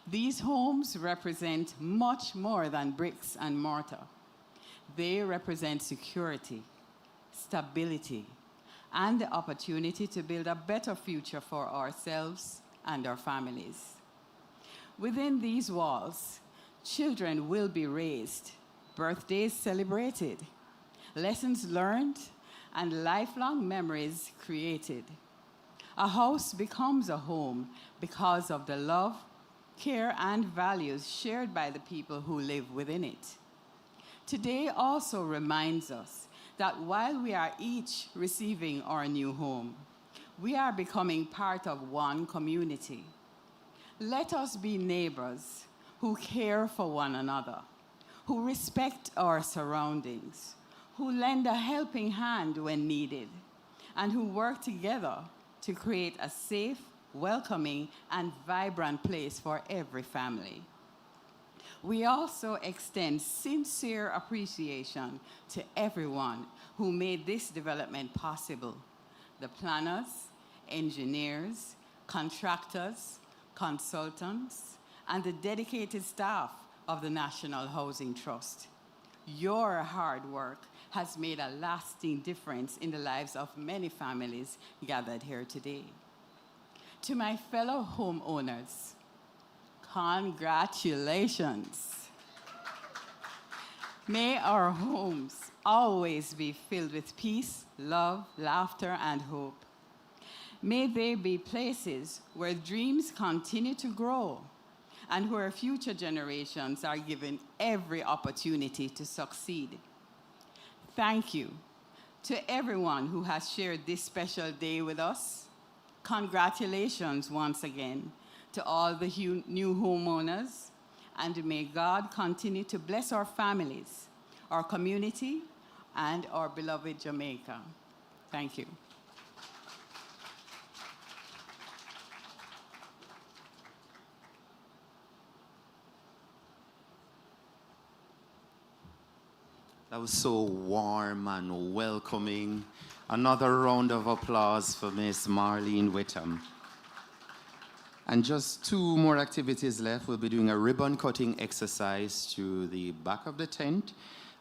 These homes represent much more than bricks and mortar. They represent security, stability, and the opportunity to build a better future for ourselves and our families. Within these walls, children will be raised, birthdays celebrated, lessons learned, and lifelong memories created. A house becomes a home because of the love, care, and values shared by the people who live within it. Today also reminds us that while we are each receiving our new home, we are becoming part of one community. Let us be neighbors who care for one another, who respect our surroundings, who lend a helping hand when needed, and who work together to create a safe, welcoming, and vibrant place for every family. We also extend sincere appreciation to everyone who made this development possible: the planners, engineers, contractors, consultants, and the dedicated staff of the National Housing Trust. Your hard work has made a lasting difference in the lives of many families gathered here today. To my fellow homeowners, congratulations. May our homes always be filled with peace, love, laughter, and hope. May they be places where dreams continue to grow and where future generations are given every opportunity to succeed. Thank you to everyone who has shared this special day with us. Congratulations once again to all the new homeowners, and may God continue to bless our families, our community, and our beloved Jamaica. Thank you. That was so warm and welcoming. Another round of applause for Miss Marlene Whittam. And just 2 more activities left. We'll be doing a ribbon cutting exercise to the back of the tent.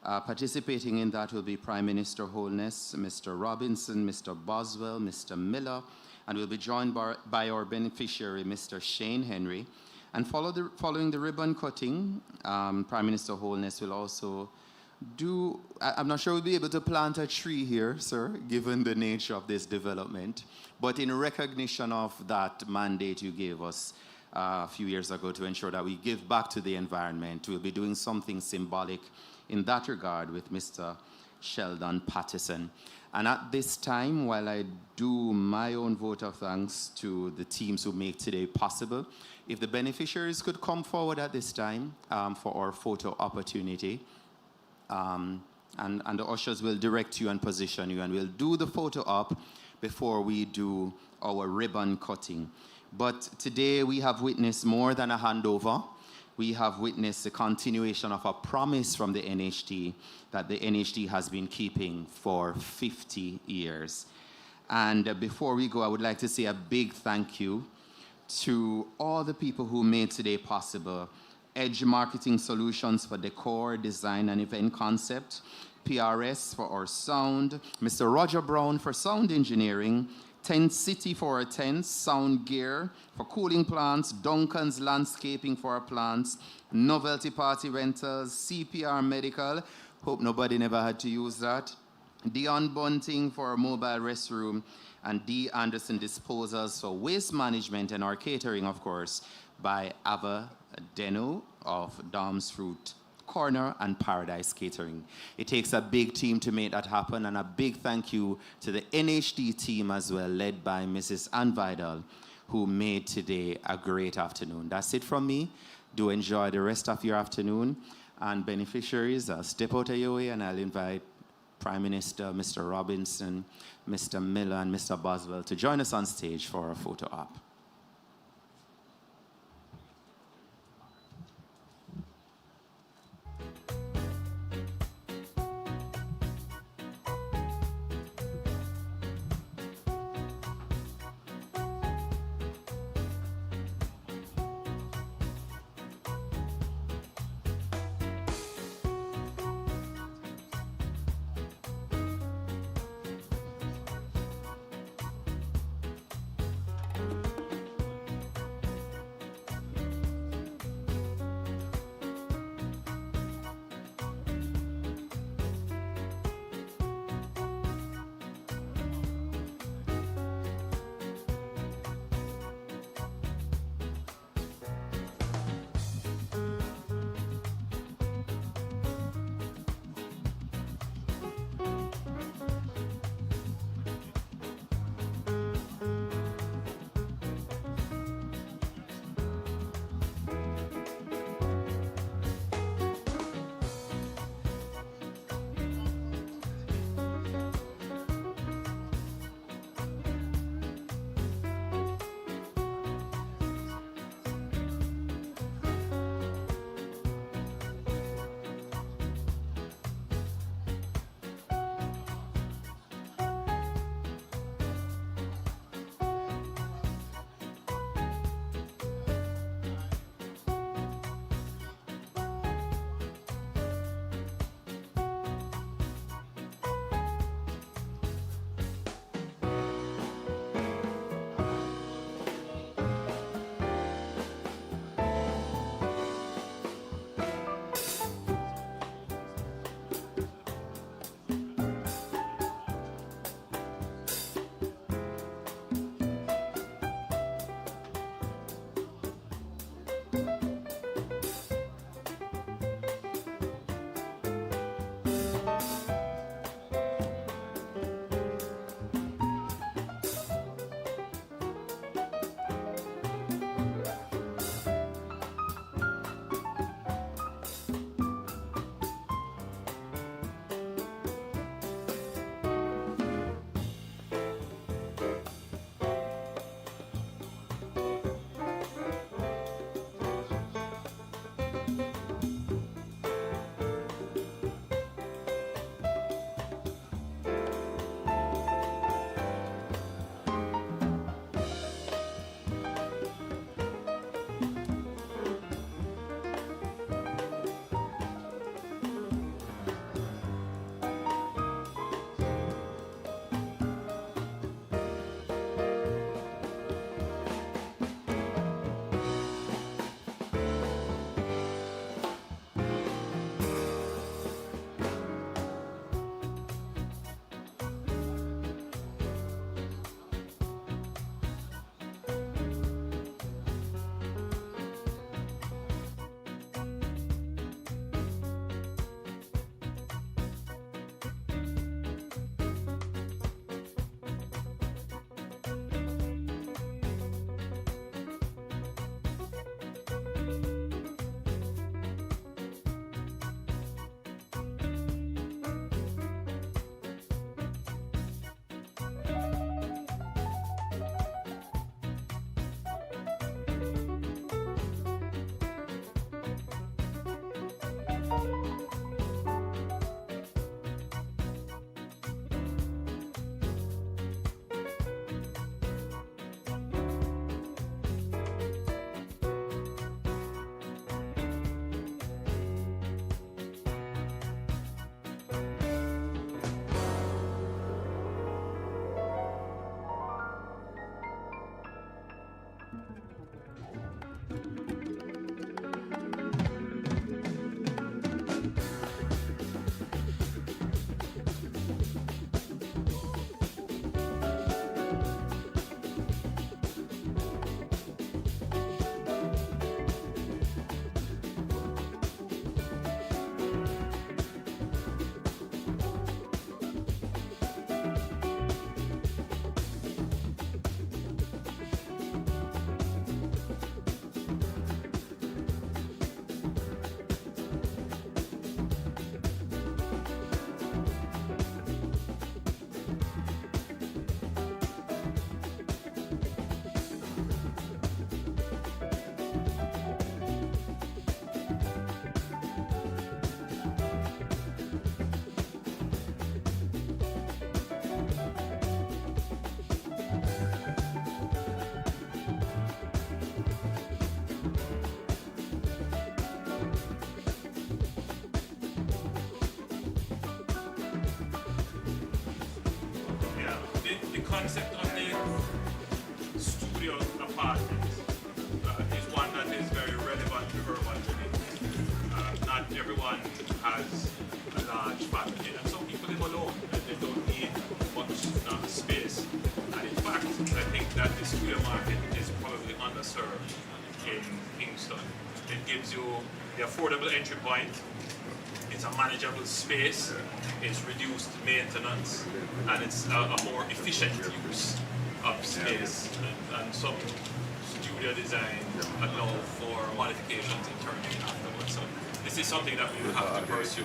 Participating in that will be Prime Minister Holness, Mr. Robinson, Mr. Boswell, Mr. Miller, and we'll be joined by our beneficiary, Mr. Shane Henry. And following the ribbon cutting, Prime Minister Holness will also I'm not sure we'll be able to plant a tree here, sir, given the nature of this development. But in recognition of that mandate you gave us a few years ago to ensure that we give back to the environment, we'll be doing something symbolic in that regard with Mr. Sheldon Patterson. And at this time, while I do my own vote of thanks to the teams who make today possible, if the beneficiaries could come forward at this time for our photo opportunity. And the ushers will direct you and position you, and we'll do the photo op before we do our ribbon cutting. But today we have witnessed more than a handover. We have witnessed the continuation of a promise from the NHT that the NHT has been keeping for 50 years. And before we go, I would like to say a big thank you to all the people who made today possible. Edge Marketing Solutions for decor, design, and event concept, PRS for our sound, Mr. Roger Brown for sound engineering, Tent City for our tents, sound gear for cooling plants, Duncan's Landscaping for our plants, Novelty Party Rentals, CPR Medical, hope nobody never had to use that, Dion Bunting for our mobile restroom, and D. Anderson Disposals for waste management, and our catering, of course, by Ava Deno of Dom's Fruit Corner, and Paradise Catering. It takes a big team to make that happen, and a big thank you to the NHD team as well, led by Mrs. Ann Vidal, who made today a great afternoon. That's it from me. Do enjoy the rest of your afternoon. And beneficiaries, step out of your way, and I'll invite Prime Minister, Mr. Robinson, Mr. Miller, and Mr. Boswell to join us on stage for a photo op. concept of the studio apartment is one that is very relevant to urban living. Not everyone has a large family, and some people live alone and they don't need much space. And in fact, I think that the studio market is probably underserved in Kingston. It gives you the affordable entry point, it's a manageable space, it's reduced maintenance, and it's a more efficient use of space. And some studio design allow for modifications internally afterwards. So this is something that we will have to pursue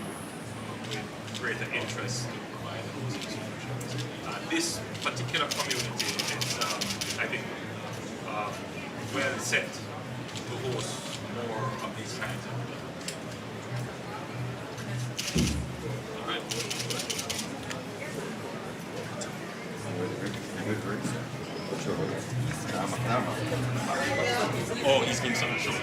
with greater interest to provide housing solutions. This particular community is, I think, well set to host more of these kinds of Oh, he's being on the show.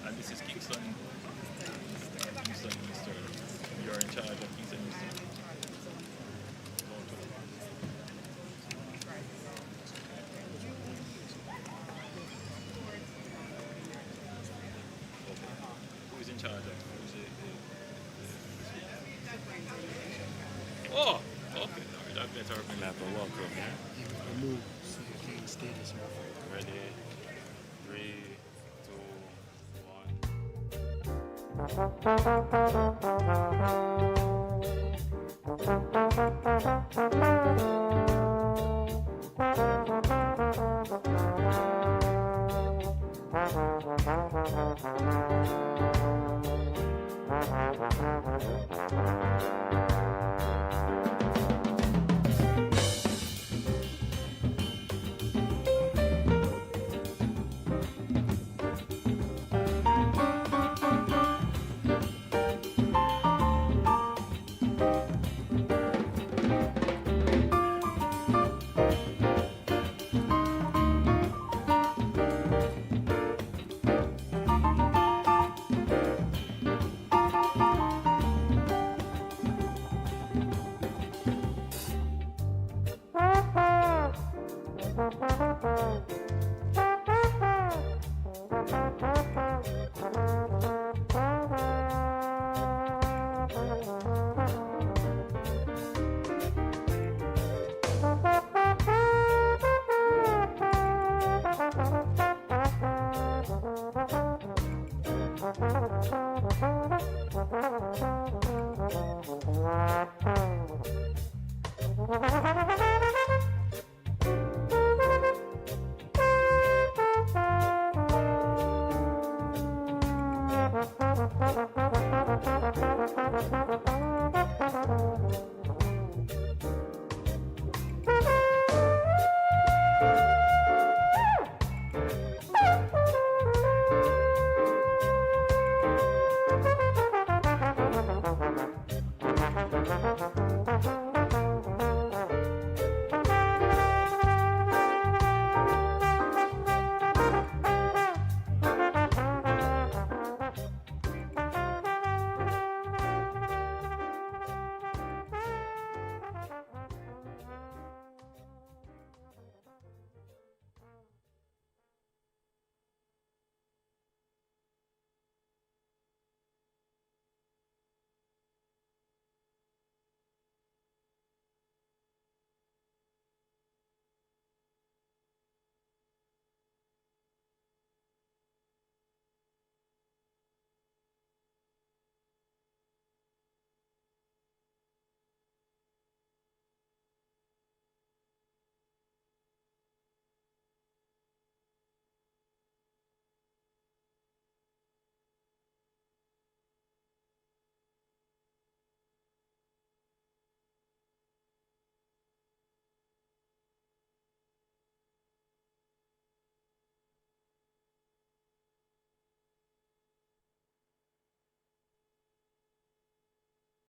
And this is Kingston charge of East and Eastern? Who is in charge of? Oh, okay. That better. Welcome, yeah? Move so you can stay this way. Ready? 3, 2.